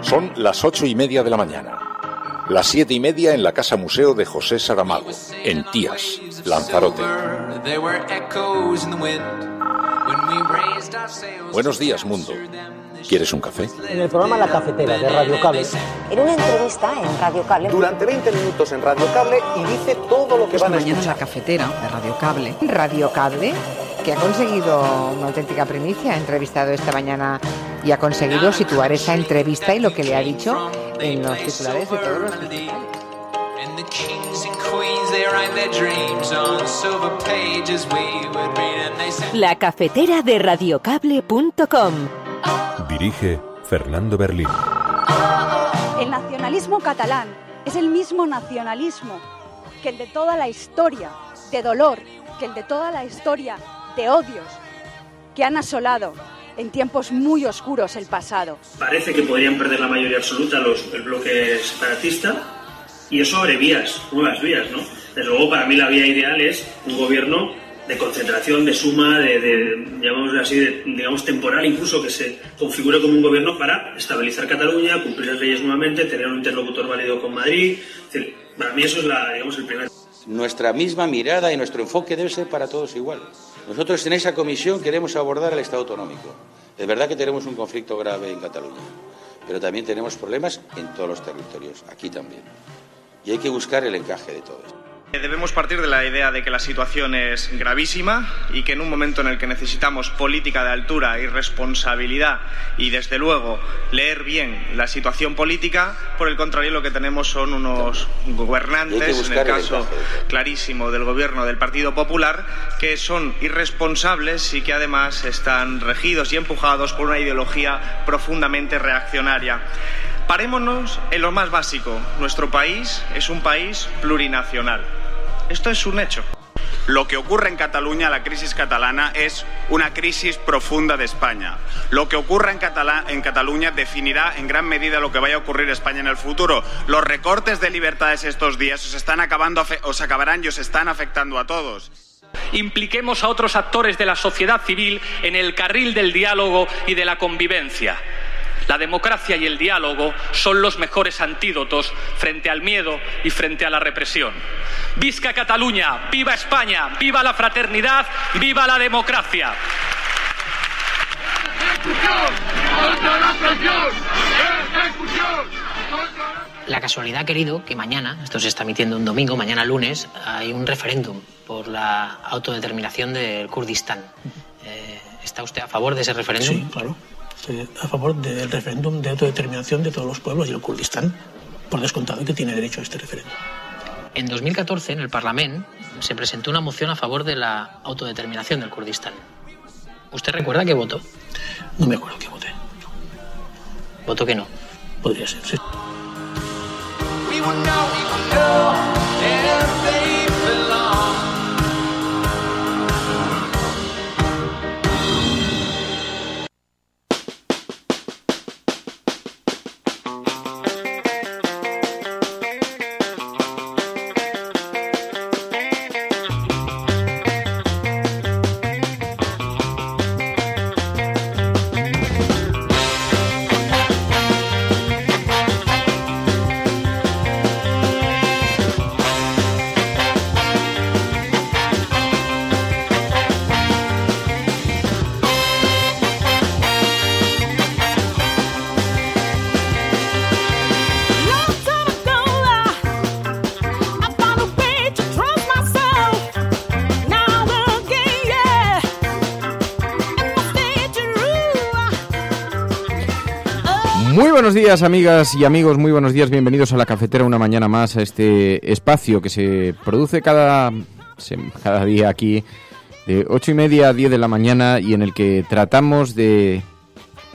Son las 8:30 de la mañana. Las 7:30 en la Casa Museo de José Saramago, en Tías, Lanzarote. Buenos días, mundo. ¿Quieres un café? En el programa La Cafetera de Radio Cable. En una entrevista en Radio Cable. Durante 20 minutos en Radio Cable y dice todo lo que van a mañana escuchar. La Cafetera de Radio Cable. Radio Cable, que ha conseguido una auténtica primicia, ha entrevistado esta mañana y ha conseguido situar esa entrevista y lo que le ha dicho en los titulares de todos los digitales. La Cafetera de radiocable.com. Dirige Fernando Berlín. El nacionalismo catalán es el mismo nacionalismo que el de toda la historia de dolor, que el de toda la historia de odios que han asolado en tiempos muy oscuros el pasado. Parece que podrían perder la mayoría absoluta el bloque separatista y eso abre vías, nuevas vías, ¿no? Desde luego, para mí la vía ideal es un gobierno de concentración, de suma, llamémoslo así, digamos temporal, incluso que se configure como un gobierno para estabilizar Cataluña, cumplir las leyes nuevamente, tener un interlocutor válido con Madrid. Es decir, para mí eso es el primer. Nuestra misma mirada y nuestro enfoque debe ser para todos igual. Nosotros en esa comisión queremos abordar el Estado autonómico. Es verdad que tenemos un conflicto grave en Cataluña, pero también tenemos problemas en todos los territorios, aquí también. Y hay que buscar el encaje de todo esto. Debemos partir de la idea de que la situación es gravísima y que en un momento en el que necesitamos política de altura y responsabilidad y, desde luego, leer bien la situación política, por el contrario, lo que tenemos son unos gobernantes, en el caso clarísimo del gobierno del Partido Popular, que son irresponsables y que además están regidos y empujados por una ideología profundamente reaccionaria. Parémonos en lo más básico. Nuestro país es un país plurinacional. Esto es un hecho. Lo que ocurre en Cataluña, la crisis catalana, es una crisis profunda de España. Lo que ocurra en Cataluña definirá en gran medida lo que vaya a ocurrir en España en el futuro. Los recortes de libertades estos días os acabarán y os están afectando a todos. Impliquemos a otros actores de la sociedad civil en el carril del diálogo y de la convivencia. La democracia y el diálogo son los mejores antídotos frente al miedo y frente a la represión. ¡Visca Cataluña! ¡Viva España! ¡Viva la fraternidad! ¡Viva la democracia! La casualidad ha querido que mañana, esto se está emitiendo un domingo, mañana lunes, hay un referéndum por la autodeterminación del Kurdistán. ¿Está usted a favor de ese referéndum? Sí, claro. Estoy a favor del referéndum de autodeterminación de todos los pueblos y el Kurdistán, por descontado, que tiene derecho a este referéndum. En 2014, en el Parlamento, se presentó una moción a favor de la autodeterminación del Kurdistán. ¿Usted recuerda qué votó? No me acuerdo qué voté. ¿Votó que no? Podría ser, sí. Muy buenos días, amigas y amigos, muy buenos días, bienvenidos a La Cafetera una mañana más, a este espacio que se produce cada día aquí de 8:30 a 10 de la mañana y en el que tratamos de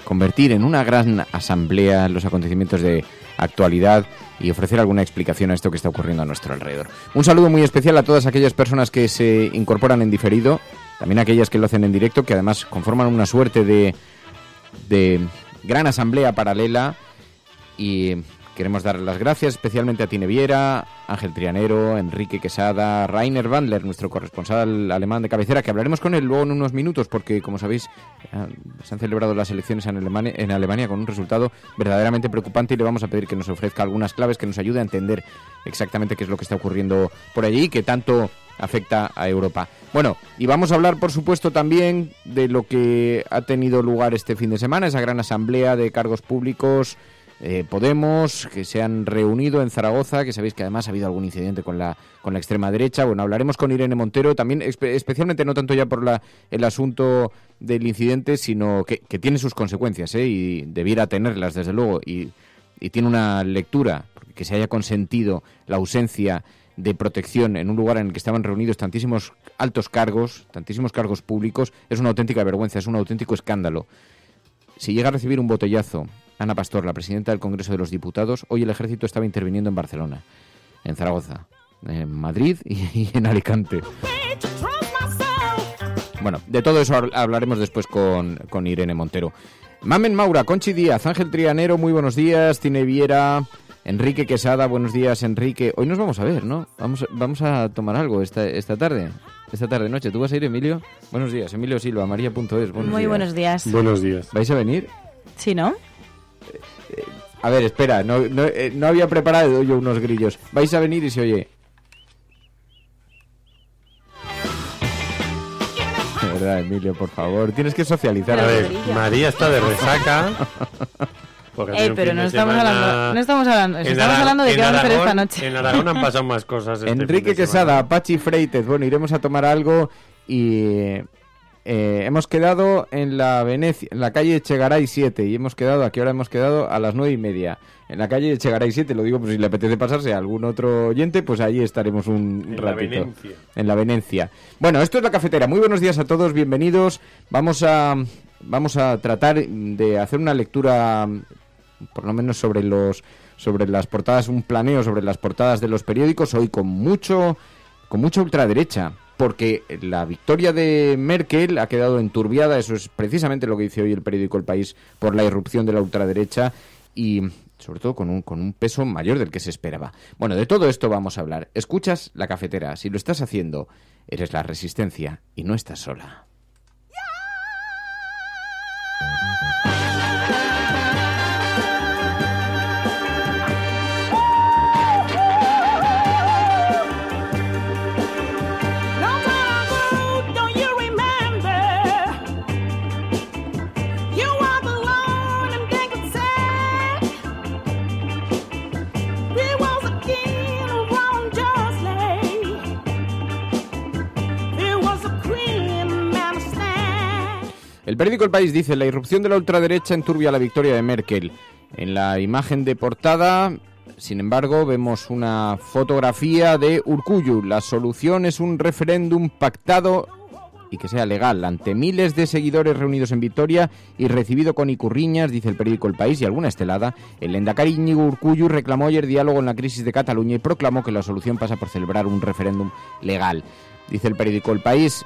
convertir en una gran asamblea los acontecimientos de actualidad y ofrecer alguna explicación a esto que está ocurriendo a nuestro alrededor. Un saludo muy especial a todas aquellas personas que se incorporan en diferido, también a aquellas que lo hacen en directo, que además conforman una suerte de gran asamblea paralela y Queremos dar las gracias especialmente a Tine Viera, Ángel Trianero, Enrique Quesada, Rainer Bandler, nuestro corresponsal alemán de cabecera, que hablaremos con él luego en unos minutos porque, como sabéis, se han celebrado las elecciones en Alemania con un resultado verdaderamente preocupante y le vamos a pedir que nos ofrezca algunas claves que nos ayude a entender exactamente qué es lo que está ocurriendo por allí y que tanto afecta a Europa. Bueno, y vamos a hablar, por supuesto, también de lo que ha tenido lugar este fin de semana, esa gran asamblea de cargos públicos Podemos, que se han reunido en Zaragoza, que sabéis que además ha habido algún incidente con la extrema derecha. Bueno, hablaremos con Irene Montero, también especialmente no tanto ya por el asunto del incidente, sino que tiene sus consecuencias, y debiera tenerlas, desde luego, y tiene una lectura, porque que se haya consentido la ausencia de protección en un lugar en el que estaban reunidos tantísimos altos cargos, tantísimos cargos públicos, es una auténtica vergüenza, es un auténtico escándalo. Si llega a recibir un botellazo Ana Pastor, la presidenta del Congreso de los Diputados, hoy el Ejército estaba interviniendo en Barcelona, en Zaragoza, en Madrid y en Alicante. Bueno, de todo eso hablaremos después con Irene Montero. Mamen Maura, Conchi Díaz, Ángel Trianero, muy buenos días, Tine Viera, Enrique Quesada, buenos días, Enrique. Hoy nos vamos a ver, ¿no? Vamos a tomar algo esta tarde-noche. ¿Tú vas a ir, Emilio? Buenos días, Emilio Silva, María.es. Muy buenos días. Buenos días. ¿Vais a venir? Sí, ¿no? A ver, espera, no había preparado yo unos grillos. Vais a venir y se oye. De verdad, Emilio, por favor, tienes que socializar. A ver, María está de resaca. Pero no estamos hablando de qué vamos a hacer esta noche. En Aragón han pasado más cosas. Enrique Quesada, Pachi Freites, bueno, iremos a tomar algo y hemos quedado en la calle Echegaray 7 y hemos quedado, ¿a qué hora hemos quedado? A las 9:30. En la calle Echegaray 7, lo digo por si le apetece pasarse a algún otro oyente, pues ahí estaremos un ratito. En la Venencia. Bueno, esto es La Cafetera. Muy buenos días a todos, bienvenidos. Vamos a tratar de hacer una lectura, por lo menos sobre las portadas, un planeo sobre las portadas de los periódicos, hoy con mucha ultraderecha, porque la victoria de Merkel ha quedado enturbiada, eso es precisamente lo que dice hoy el periódico El País, por la irrupción de la ultraderecha y sobre todo con un peso mayor del que se esperaba. Bueno, de todo esto vamos a hablar. Escuchas La Cafetera, si lo estás haciendo, eres la resistencia y no estás sola. El periódico El País dice: la irrupción de la ultraderecha enturbia la victoria de Merkel. En la imagen de portada, sin embargo, vemos una fotografía de Urkullu. La solución es un referéndum pactado y que sea legal, ante miles de seguidores reunidos en Vitoria y recibido con icurriñas, dice el periódico El País, y alguna estelada. El lehendakari Iñigo Urkullu reclamó ayer diálogo en la crisis de Cataluña y proclamó que la solución pasa por celebrar un referéndum legal. Dice el periódico El País,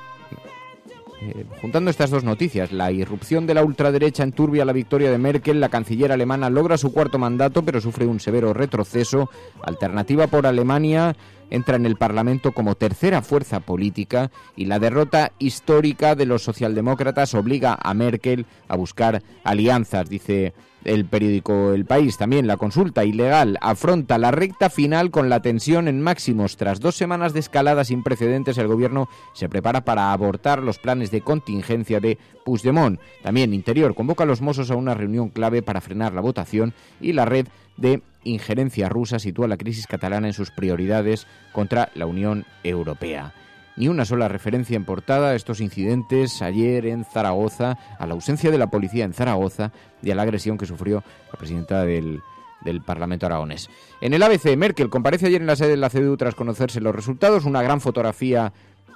juntando estas dos noticias: la irrupción de la ultraderecha enturbia la victoria de Merkel, la canciller alemana logra su cuarto mandato pero sufre un severo retroceso, Alternativa por Alemania entra en el Parlamento como tercera fuerza política y la derrota histórica de los socialdemócratas obliga a Merkel a buscar alianzas, dice el periódico El País. También la consulta ilegal afronta la recta final con la tensión en máximos. Tras 2 semanas de escalada sin precedentes, el gobierno se prepara para abortar los planes de contingencia de Puigdemont. También Interior convoca a los Mossos a una reunión clave para frenar la votación y la red de injerencia rusa sitúa la crisis catalana en sus prioridades contra la Unión Europea. Ni una sola referencia en portada a estos incidentes ayer en Zaragoza, a la ausencia de la policía en Zaragoza y a la agresión que sufrió la presidenta del Parlamento aragonés. En el ABC, Merkel comparece ayer en la sede de la CDU tras conocerse los resultados. Una gran fotografía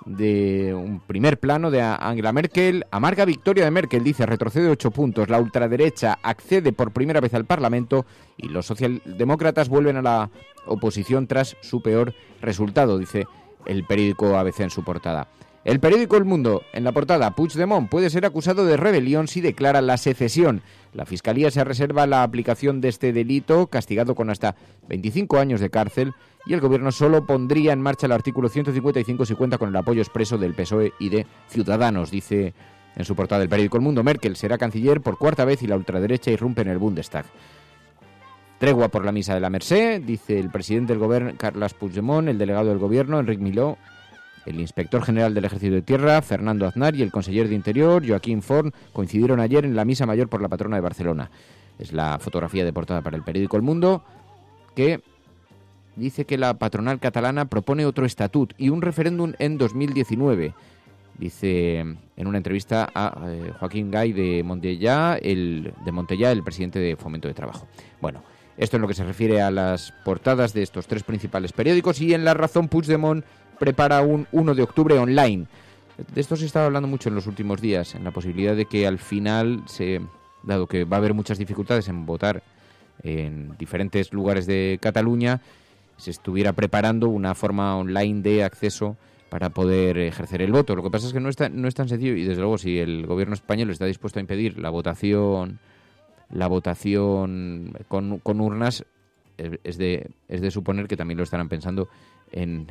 de un primer plano de Angela Merkel. Amarga victoria de Merkel, dice, retrocede 8 puntos. La ultraderecha accede por primera vez al Parlamento y los socialdemócratas vuelven a la oposición tras su peor resultado, dice el periódico ABC en su portada. El periódico El Mundo, en la portada, Puigdemont puede ser acusado de rebelión si declara la secesión. La Fiscalía se reserva la aplicación de este delito, castigado con hasta 25 años de cárcel, y el Gobierno solo pondría en marcha el artículo 155 si cuenta con el apoyo expreso del PSOE y de Ciudadanos, dice en su portada el periódico El Mundo. Merkel será canciller por cuarta vez y la ultraderecha irrumpe en el Bundestag. Tregua por la misa de la Mercè, dice el presidente del Gobierno, Carles Puigdemont, el delegado del Gobierno, Enric Miló, el inspector general del Ejército de Tierra, Fernando Aznar, y el conseller de Interior, Joaquín Forn, coincidieron ayer en la misa mayor por la patrona de Barcelona. Es la fotografía de portada para el periódico El Mundo, que dice que la patronal catalana propone otro estatut y un referéndum en 2019. Dice en una entrevista a Joaquín Gay de Montellà, el presidente de Fomento de Trabajo. Bueno, esto en lo que se refiere a las portadas de estos tres principales periódicos, y en La Razón, Puigdemont prepara un 1 de octubre online. De esto se estaba hablando mucho en los últimos días, en la posibilidad de que al final, dado que va a haber muchas dificultades en votar en diferentes lugares de Cataluña, se estuviera preparando una forma online de acceso para poder ejercer el voto. Lo que pasa es que no es tan sencillo, y desde luego si el gobierno español está dispuesto a impedir la votación con urnas, es de suponer que también lo estarán pensando en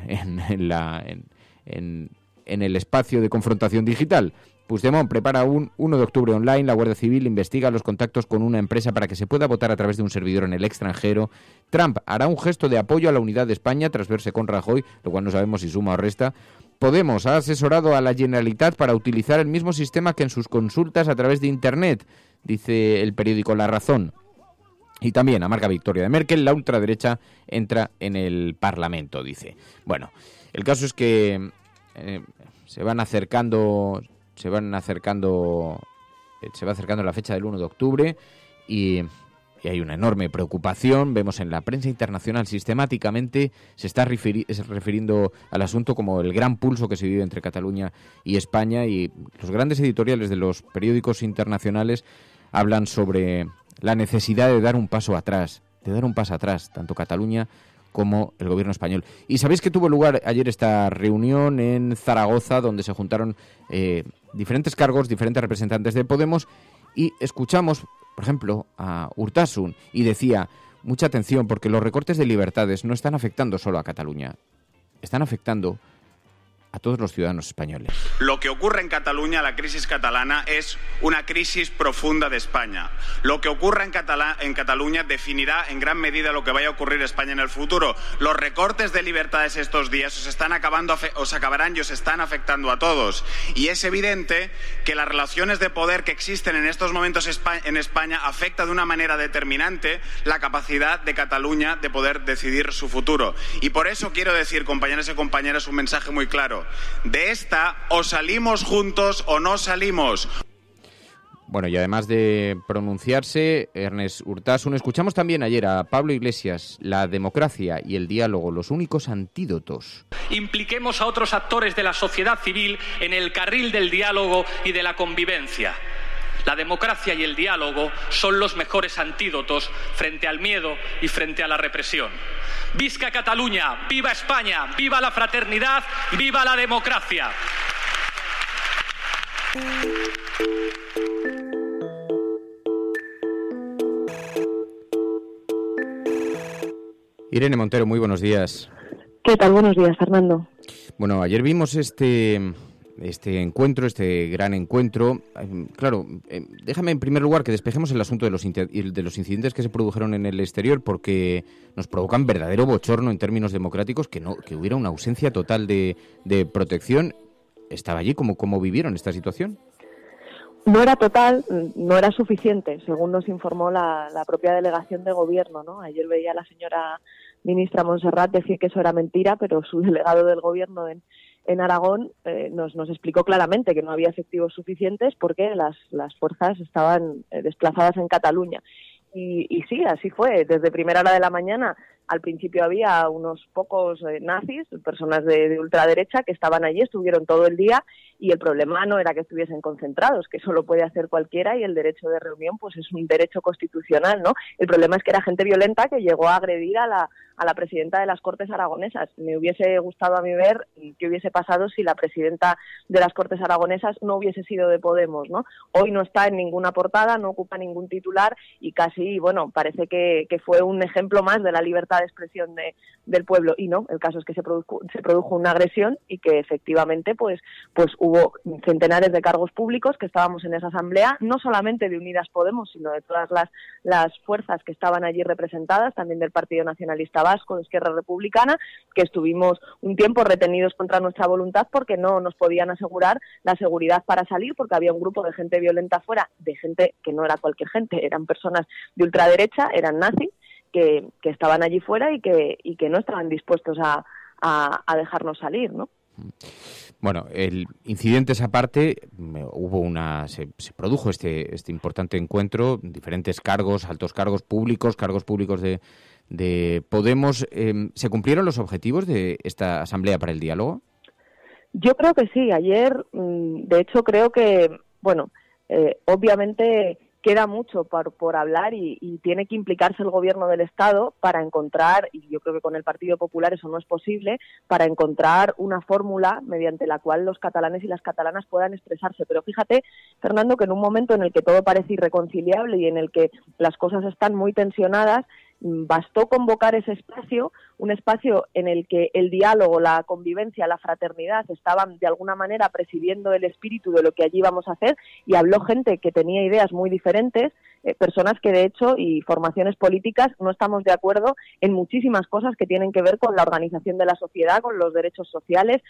el espacio de confrontación digital. Puigdemont prepara un 1 de octubre online. La Guardia Civil investiga los contactos con una empresa para que se pueda votar a través de un servidor en el extranjero. Trump hará un gesto de apoyo a la unidad de España tras verse con Rajoy, lo cual no sabemos si suma o resta. Podemos ha asesorado a la Generalitat para utilizar el mismo sistema que en sus consultas a través de Internet, dice el periódico La Razón. Y también amarga victoria de Merkel, la ultraderecha entra en el Parlamento, dice. Bueno, el caso es que se va acercando la fecha del 1 de octubre y hay una enorme preocupación. Vemos en la prensa internacional sistemáticamente se está refiriendo al asunto como el gran pulso que se vive entre Cataluña y España, y los grandes editoriales de los periódicos internacionales hablan sobre la necesidad de dar un paso atrás, tanto Cataluña como el gobierno español. Y sabéis que tuvo lugar ayer esta reunión en Zaragoza, donde se juntaron diferentes cargos, diferentes representantes de Podemos, y escuchamos, por ejemplo, a Urtasun, y decía, mucha atención, porque los recortes de libertades no están afectando solo a Cataluña, están afectando a todos los ciudadanos españoles. Lo que ocurre en Cataluña, la crisis catalana, es una crisis profunda de España. Lo que ocurra en Cataluña definirá en gran medida lo que vaya a ocurrir en España en el futuro. Los recortes de libertades estos días os acabarán y os están afectando a todos. Y es evidente que las relaciones de poder que existen en estos momentos en España afectan de una manera determinante la capacidad de Cataluña de poder decidir su futuro. Y por eso quiero decir, compañeros y compañeras, un mensaje muy claro. De esta, o salimos juntos o no salimos. Bueno, y además de pronunciarse, Ernest Urtasun, escuchamos también ayer a Pablo Iglesias, la democracia y el diálogo, los únicos antídotos. Impliquemos a otros actores de la sociedad civil en el carril del diálogo y de la convivencia. La democracia y el diálogo son los mejores antídotos frente al miedo y frente a la represión. ¡Visca Cataluña! ¡Viva España! ¡Viva la fraternidad! ¡Viva la democracia! Irene Montero, muy buenos días. ¿Qué tal? Buenos días, Fernando. Bueno, ayer vimos este gran encuentro. Claro, déjame en primer lugar que despejemos el asunto de los incidentes que se produjeron en el exterior, porque nos provocan verdadero bochorno en términos democráticos que hubiera una ausencia total de protección. ¿Estaba allí? ¿Cómo vivieron esta situación? No era total, no era suficiente, según nos informó la propia delegación de gobierno, ¿no? Ayer veía a la señora ministra Montserrat decir que eso era mentira, pero su delegado del gobierno en Aragón nos explicó claramente que no había efectivos suficientes porque las fuerzas estaban desplazadas en Cataluña. Y sí, así fue. Desde primera hora de la mañana, al principio había unos pocos nazis, personas de ultraderecha, que estaban allí, estuvieron todo el día, y el problema no era que estuviesen concentrados, que eso lo puede hacer cualquiera y el derecho de reunión pues es un derecho constitucional, ¿no? El problema es que era gente violenta que llegó a agredir a la presidenta de las Cortes Aragonesas. Me hubiese gustado a mí ver qué hubiese pasado si la presidenta de las Cortes Aragonesas no hubiese sido de Podemos, ¿no? Hoy no está en ninguna portada, no ocupa ningún titular y casi, bueno, parece que fue un ejemplo más de la libertad de expresión del pueblo. Y no, el caso es que se produjo una agresión y que efectivamente pues hubo centenares de cargos públicos que estábamos en esa asamblea, no solamente de Unidas Podemos, sino de todas las fuerzas que estaban allí representadas, también del Partido Nacionalista Vasco, de Esquerra Republicana, que estuvimos un tiempo retenidos contra nuestra voluntad porque no nos podían asegurar la seguridad para salir, porque había un grupo de gente violenta fuera, de gente que no era cualquier gente, eran personas de ultraderecha, eran nazis, que estaban allí fuera y que no estaban dispuestos a dejarnos salir, ¿no? Bueno, el incidente esa parte, se produjo este importante encuentro, diferentes cargos, altos cargos públicos de Podemos. ¿Se cumplieron los objetivos de esta Asamblea para el Diálogo? Yo creo que sí. Ayer, de hecho, creo que, bueno, obviamente queda mucho por hablar y tiene que implicarse el Gobierno del Estado para encontrar, y yo creo que con el Partido Popular eso no es posible, para encontrar una fórmula mediante la cual los catalanes y las catalanas puedan expresarse. Pero fíjate, Fernando, que en un momento en el que todo parece irreconciliable y en el que las cosas están muy tensionadas, bastó convocar ese espacio, un espacio en el que el diálogo, la convivencia, la fraternidad estaban de alguna manera presidiendo el espíritu de lo que allí íbamos a hacer, y habló gente que tenía ideas muy diferentes, personas que de hecho y formaciones políticas no estamos de acuerdo en muchísimas cosas que tienen que ver con la organización de la sociedad, con los derechos sociales,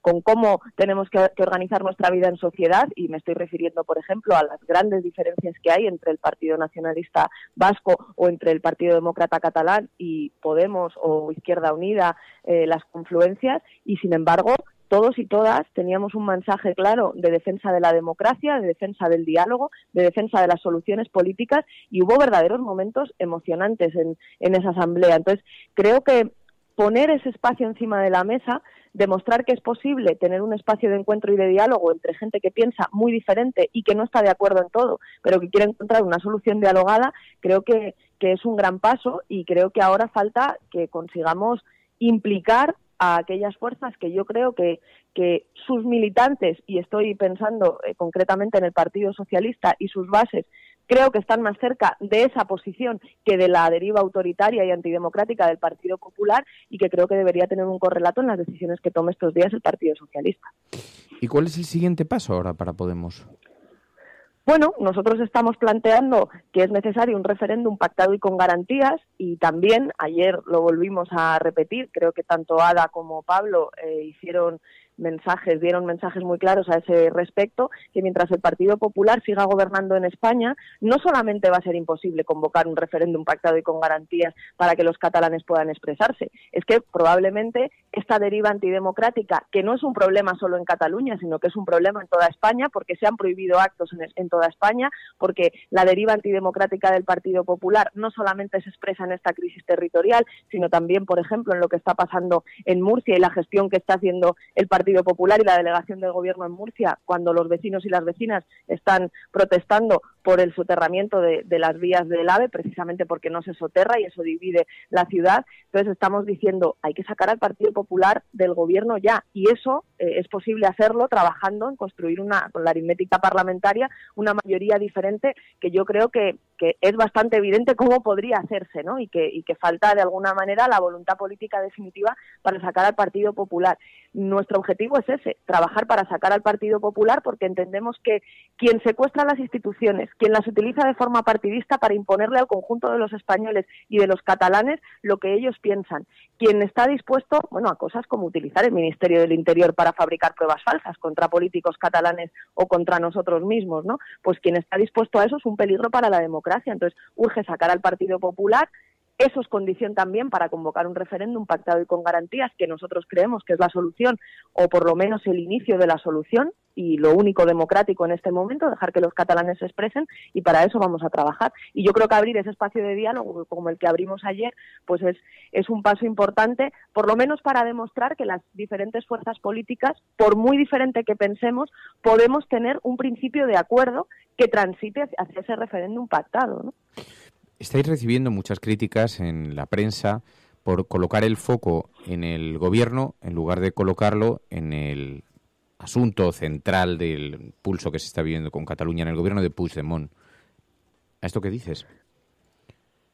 con cómo tenemos que organizar nuestra vida en sociedad, y me estoy refiriendo, por ejemplo, a las grandes diferencias que hay entre el Partido Nacionalista Vasco o entre el Partido Demócrata Catalán y Podemos o Izquierda Unida, las confluencias, y sin embargo todos y todas teníamos un mensaje claro de defensa de la democracia, de defensa del diálogo, de defensa de las soluciones políticas, y hubo verdaderos momentos emocionantes en esa asamblea. Entonces, creo que poner ese espacio encima de la mesa, demostrar que es posible tener un espacio de encuentro y de diálogo entre gente que piensa muy diferente y que no está de acuerdo en todo, pero que quiere encontrar una solución dialogada, creo que es un gran paso, y creo que ahora falta que consigamos implicar a aquellas fuerzas que yo creo que sus militantes, y estoy pensando concretamente en el Partido Socialista y sus bases, creo que están más cerca de esa posición que de la deriva autoritaria y antidemocrática del Partido Popular, y que creo que debería tener un correlato en las decisiones que tome estos días el Partido Socialista. ¿Y cuál es el siguiente paso ahora para Podemos? Bueno, nosotros estamos planteando que es necesario un referéndum pactado y con garantías, y también ayer lo volvimos a repetir, creo que tanto Ada como Pablo dieron mensajes muy claros a ese respecto, que mientras el Partido Popular siga gobernando en España, no solamente va a ser imposible convocar un referéndum pactado y con garantías para que los catalanes puedan expresarse, es que probablemente esta deriva antidemocrática, que no es un problema solo en Cataluña, sino que es un problema en toda España, porque se han prohibido actos en toda España, porque la deriva antidemocrática del Partido Popular no solamente se expresa en esta crisis territorial, sino también, por ejemplo, en lo que está pasando en Murcia y la gestión que está haciendo el Partido Popular y la delegación del Gobierno en Murcia, cuando los vecinos y las vecinas están protestando por el soterramiento de las vías del AVE, precisamente porque no se soterra y eso divide la ciudad. Entonces estamos diciendo, hay que sacar al Partido Popular del Gobierno ya, y eso es posible hacerlo trabajando en construir con la aritmética parlamentaria, una mayoría diferente, que yo creo que es bastante evidente cómo podría hacerse, ¿no? Y que falta de alguna manera la voluntad política definitiva para sacar al Partido Popular. Nuestro objetivo es ese, trabajar para sacar al Partido Popular, porque entendemos que quien secuestra las instituciones, quien las utiliza de forma partidista para imponerle al conjunto de los españoles y de los catalanes lo que ellos piensan, quien está dispuesto, a cosas como utilizar el Ministerio del Interior para fabricar pruebas falsas contra políticos catalanes o contra nosotros mismos, ¿no? Pues quien está dispuesto a eso es un peligro para la democracia. Entonces, urge sacar al Partido Popular. Eso es condición también para convocar un referéndum pactado y con garantías, que nosotros creemos que es la solución, o por lo menos el inicio de la solución, y lo único democrático en este momento, dejar que los catalanes se expresen, y para eso vamos a trabajar. Y yo creo que abrir ese espacio de diálogo como el que abrimos ayer, pues es un paso importante, por lo menos para demostrar que las diferentes fuerzas políticas, por muy diferente que pensemos, podemos tener un principio de acuerdo que transite hacia ese referéndum pactado, ¿no? Estáis recibiendo muchas críticas en la prensa por colocar el foco en el gobierno en lugar de colocarlo en el asunto central del pulso que se está viviendo con Cataluña, en el gobierno de Puigdemont. ¿A esto qué dices?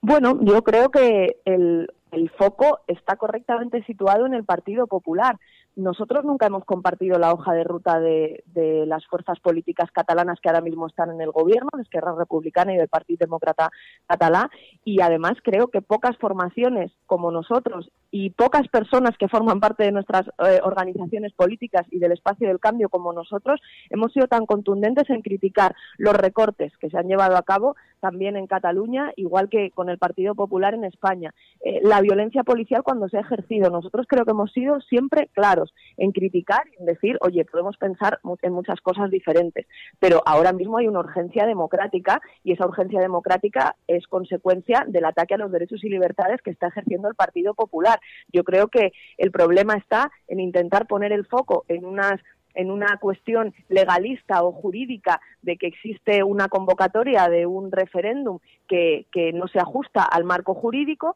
Bueno, yo creo que el foco está correctamente situado en el Partido Popular. Nosotros nunca hemos compartido la hoja de ruta de las fuerzas políticas catalanas que ahora mismo están en el gobierno, de Esquerra Republicana y del Partido Demócrata Catalá, y además creo que pocas formaciones como nosotros y pocas personas que forman parte de nuestras organizaciones políticas y del espacio del cambio como nosotros hemos sido tan contundentes en criticar los recortes que se han llevado a cabo también en Cataluña, igual que con el Partido Popular en España. La violencia policial cuando se ha ejercido. Nosotros creo que hemos sido siempre claros en criticar y en decir, oye, podemos pensar en muchas cosas diferentes, pero ahora mismo hay una urgencia democrática y esa urgencia democrática es consecuencia del ataque a los derechos y libertades que está ejerciendo el Partido Popular. Yo creo que el problema está en intentar poner el foco en una cuestión legalista o jurídica de que existe una convocatoria de un referéndum que no se ajusta al marco jurídico,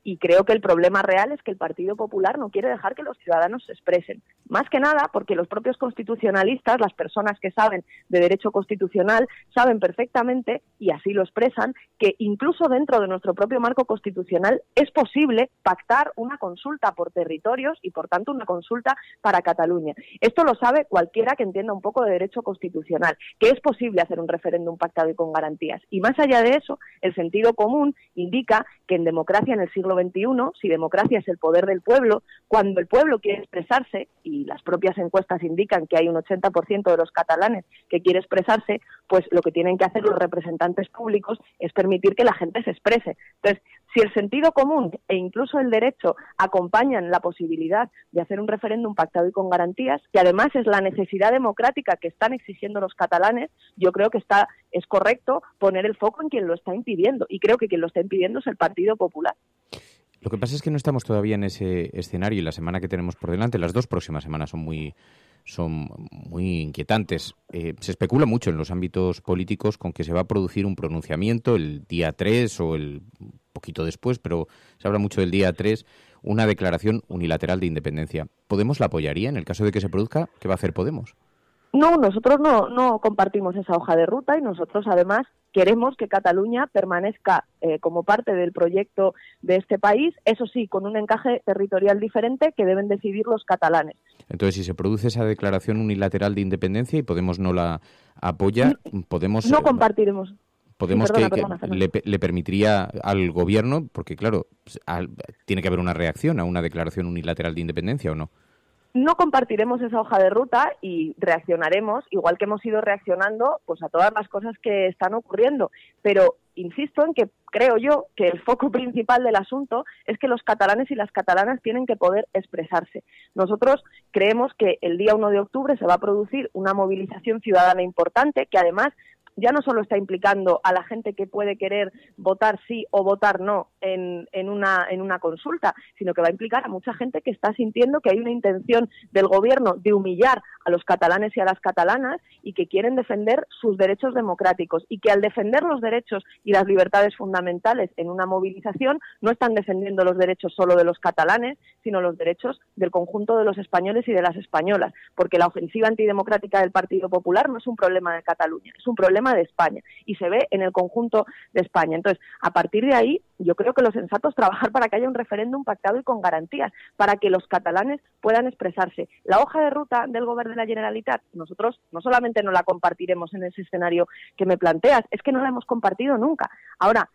y creo que el problema real es que el Partido Popular no quiere dejar que los ciudadanos se expresen. Más que nada porque los propios constitucionalistas, las personas que saben de derecho constitucional, saben perfectamente, y así lo expresan, que incluso dentro de nuestro propio marco constitucional es posible pactar una consulta por territorios y, por tanto, una consulta para Cataluña. Esto lo sabe cualquiera que entienda un poco de derecho constitucional, que es posible hacer un referéndum pactado y con garantías. Y más allá de eso, el sentido común indica que en democracia en el siglo XXI, si democracia es el poder del pueblo, cuando el pueblo quiere expresarse, y las propias encuestas indican que hay un 80% de los catalanes que quiere expresarse, pues lo que tienen que hacer los representantes públicos es permitir que la gente se exprese. Entonces, si el sentido común e incluso el derecho acompañan la posibilidad de hacer un referéndum pactado y con garantías, que además es la necesidad democrática que están exigiendo los catalanes, yo creo que es correcto poner el foco en quien lo está impidiendo, y creo que quien lo está impidiendo es el Partido Popular. Lo que pasa es que no estamos todavía en ese escenario, y la semana que tenemos por delante, las 2 próximas semanas son muy inquietantes. Se especula mucho en los ámbitos políticos con que se va a producir un pronunciamiento el día 3 o el poquito después, pero se habla mucho del día 3, una declaración unilateral de independencia. ¿Podemos la apoyaría en el caso de que se produzca? ¿Qué va a hacer Podemos? No, nosotros no compartimos esa hoja de ruta, y nosotros además queremos que Cataluña permanezca como parte del proyecto de este país, eso sí, con un encaje territorial diferente que deben decidir los catalanes. Entonces, si se produce esa declaración unilateral de independencia y Podemos no la apoya, Podemos... No compartiremos. Podemos Perdona. le permitiría al gobierno, porque claro, tiene que haber una reacción a una declaración unilateral de independencia, ¿o no? No compartiremos esa hoja de ruta y reaccionaremos, igual que hemos ido reaccionando pues a todas las cosas que están ocurriendo. Pero insisto en que creo yo que el foco principal del asunto es que los catalanes y las catalanas tienen que poder expresarse. Nosotros creemos que el día 1 de octubre se va a producir una movilización ciudadana importante que además ya no solo está implicando a la gente que puede querer votar sí o votar no en una consulta, sino que va a implicar a mucha gente que está sintiendo que hay una intención del gobierno de humillar a los catalanes y a las catalanas y que quieren defender sus derechos democráticos, y que al defender los derechos y las libertades fundamentales en una movilización no están defendiendo los derechos solo de los catalanes, sino los derechos del conjunto de los españoles y de las españolas, porque la ofensiva antidemocrática del Partido Popular no es un problema de Cataluña, es un problema de España, y se ve en el conjunto de España. Entonces, a partir de ahí, yo creo que lo sensato es trabajar para que haya un referéndum pactado y con garantías, para que los catalanes puedan expresarse. La hoja de ruta del Govern de la Generalitat, nosotros no solamente no la compartiremos en ese escenario que me planteas, es que no la hemos compartido nunca. Ahora,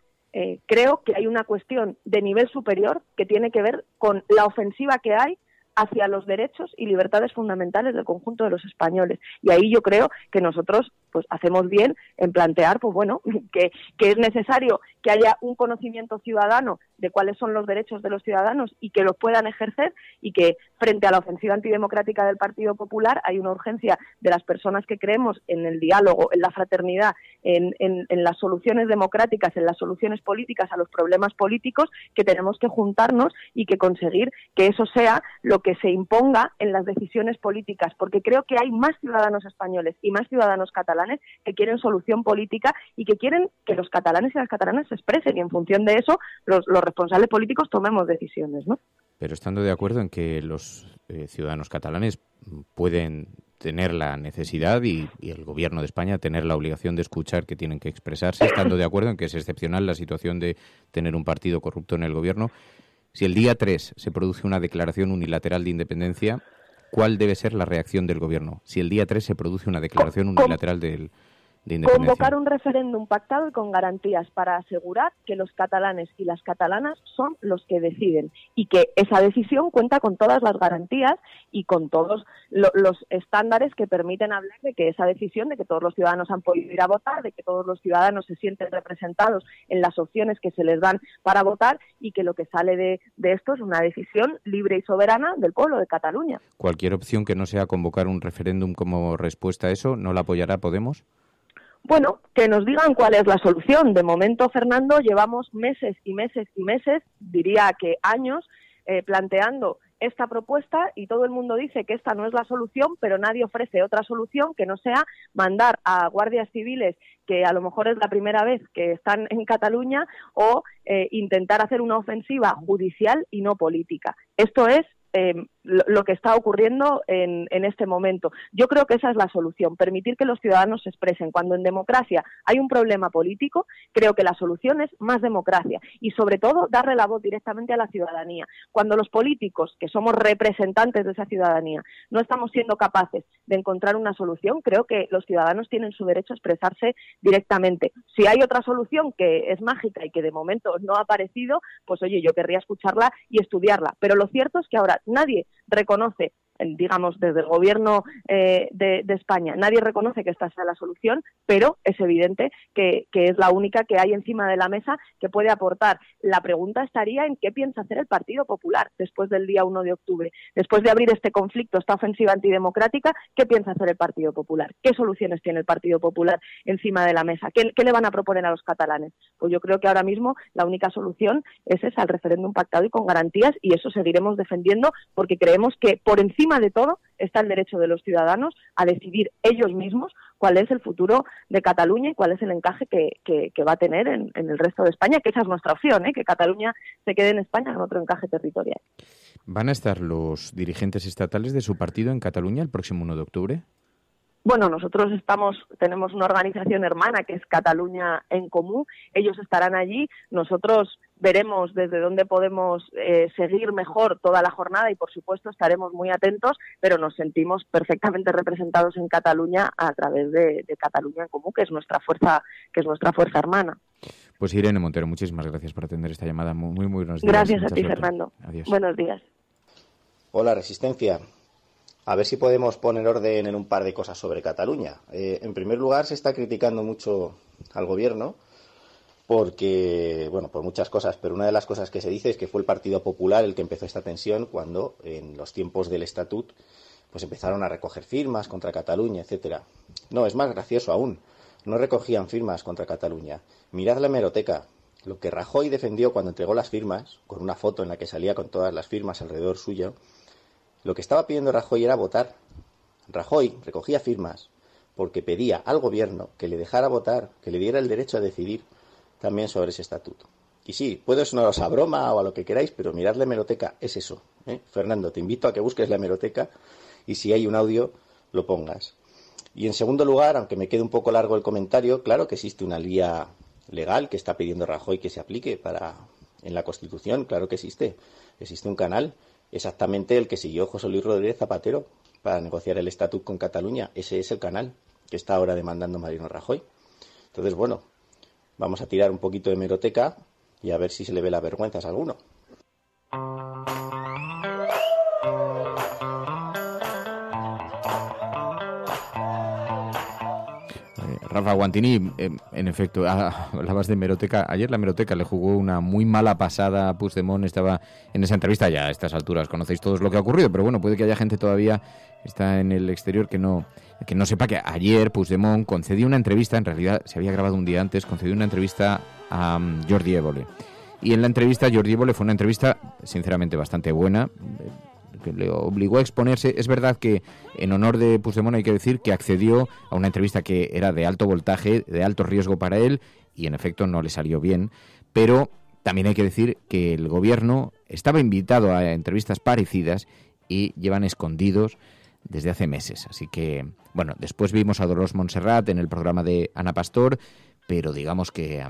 creo que hay una cuestión de nivel superior que tiene que ver con la ofensiva que hay hacia los derechos y libertades fundamentales del conjunto de los españoles. Y ahí yo creo que nosotros pues hacemos bien en plantear pues bueno, que es necesario que haya un conocimiento ciudadano de cuáles son los derechos de los ciudadanos y que los puedan ejercer, y que frente a la ofensiva antidemocrática del Partido Popular hay una urgencia de las personas que creemos en el diálogo, en la fraternidad, en las soluciones democráticas, en las soluciones políticas a los problemas políticos, que tenemos que juntarnos y que conseguir que eso sea lo que se imponga en las decisiones políticas, porque creo que hay más ciudadanos españoles y más ciudadanos catalanes que quieren solución política y que quieren que los catalanes y las catalanas se expresen, y en función de eso los responsables políticos tomemos decisiones, ¿no? Pero estando de acuerdo en que los ciudadanos catalanes pueden tener la necesidad y el Gobierno de España tener la obligación de escuchar que tienen que expresarse, estando de acuerdo en que es excepcional la situación de tener un partido corrupto en el Gobierno, si el día 3 se produce una declaración unilateral de independencia, ¿cuál debe ser la reacción del Gobierno? Si el día 3 se produce una declaración unilateral de independencia. Convocar un referéndum pactado y con garantías para asegurar que los catalanes y las catalanas son los que deciden, y que esa decisión cuenta con todas las garantías y con todos los estándares que permiten hablar de que esa decisión, de que todos los ciudadanos han podido ir a votar, de que todos los ciudadanos se sienten representados en las opciones que se les dan para votar, y que lo que sale de esto es una decisión libre y soberana del pueblo de Cataluña. ¿Cualquier opción que no sea convocar un referéndum como respuesta a eso no la apoyará Podemos? Bueno, que nos digan cuál es la solución. De momento, Fernando, llevamos meses y meses y meses, diría que años, planteando esta propuesta, y todo el mundo dice que esta no es la solución, pero nadie ofrece otra solución que no sea mandar a guardias civiles, que a lo mejor es la primera vez que están en Cataluña, o intentar hacer una ofensiva judicial y no política. Esto es lo que está ocurriendo en este momento. Yo creo que esa es la solución, permitir que los ciudadanos se expresen. Cuando en democracia hay un problema político, creo que la solución es más democracia y, sobre todo, darle la voz directamente a la ciudadanía. Cuando los políticos, que somos representantes de esa ciudadanía, no estamos siendo capaces de encontrar una solución, creo que los ciudadanos tienen su derecho a expresarse directamente. Si hay otra solución que es mágica y que de momento no ha aparecido, pues oye, yo querría escucharla y estudiarla. Pero lo cierto es que ahora nadie reconoce, digamos, desde el Gobierno de España, nadie reconoce que esta sea la solución, pero es evidente que es la única que hay encima de la mesa que puede aportar. La pregunta estaría en qué piensa hacer el Partido Popular después del día 1 de octubre. Después de abrir este conflicto, esta ofensiva antidemocrática, ¿qué piensa hacer el Partido Popular? ¿Qué soluciones tiene el Partido Popular encima de la mesa? ¿Qué le van a proponer a los catalanes? Pues yo creo que ahora mismo la única solución es esa, el referéndum pactado y con garantías, y eso seguiremos defendiendo, porque creemos que por encima de todo está el derecho de los ciudadanos a decidir ellos mismos cuál es el futuro de Cataluña y cuál es el encaje que va a tener en el resto de España, que esa es nuestra opción, que Cataluña se quede en España con otro encaje territorial. ¿Van a estar los dirigentes estatales de su partido en Cataluña el próximo 1 de octubre? Bueno, nosotros tenemos una organización hermana que es Cataluña en Comú. Ellos estarán allí. Nosotros veremos desde dónde podemos seguir mejor toda la jornada y, por supuesto, estaremos muy atentos, pero nos sentimos perfectamente representados en Cataluña a través de Cataluña en Comú, que es nuestra fuerza hermana. Pues Irene Montero, muchísimas gracias por atender esta llamada. Muy buenos días. Gracias a ti, Fernando. Adiós. Buenos días. Hola, Resistencia. A ver si podemos poner orden en un par de cosas sobre Cataluña. En primer lugar, se está criticando mucho al gobierno porque, bueno, por muchas cosas, pero una de las cosas que se dice es que fue el Partido Popular el que empezó esta tensión cuando, en los tiempos del Estatut, pues empezaron a recoger firmas contra Cataluña, etcétera. No, es más gracioso aún. No recogían firmas contra Cataluña. Mirad la hemeroteca. Lo que Rajoy defendió cuando entregó las firmas, con una foto en la que salía con todas las firmas alrededor suyo, lo que estaba pidiendo Rajoy era votar. Rajoy recogía firmas porque pedía al gobierno que le dejara votar, que le diera el derecho a decidir también sobre ese estatuto. Y sí, puede sonaros a broma o a lo que queráis, pero mirad la hemeroteca, es eso. Fernando, te invito a que busques la hemeroteca y si hay un audio, lo pongas. Y en segundo lugar, aunque me quede un poco largo el comentario, claro que existe una vía legal que está pidiendo Rajoy que se aplique en la Constitución, claro que existe. Existe un canal, exactamente el que siguió José Luis Rodríguez Zapatero para negociar el Estatut con Cataluña. Ese es el canal que está ahora demandando Mariano Rajoy. Entonces, bueno, vamos a tirar un poquito de hemeroteca y a ver si se le ve las vergüenzas a alguno. Rafa Guantini, en efecto, hablabas de hemeroteca. Ayer la hemeroteca le jugó una muy mala pasada a Puigdemont. Estaba en esa entrevista, ya a estas alturas conocéis todos lo que ha ocurrido, pero bueno, puede que haya gente todavía que está en el exterior que no sepa que ayer Puigdemont concedió una entrevista, en realidad se había grabado un día antes, concedió una entrevista a Jordi Évole. Y en la entrevista, Jordi Évole fue una entrevista sinceramente bastante buena, que le obligó a exponerse. Es verdad que en honor de Puigdemont hay que decir que accedió a una entrevista que era de alto voltaje, de alto riesgo para él, y en efecto no le salió bien, pero también hay que decir que el gobierno estaba invitado a entrevistas parecidas y llevan escondidos desde hace meses. Así que, bueno, después vimos a Dolors Montserrat en el programa de Ana Pastor, pero digamos que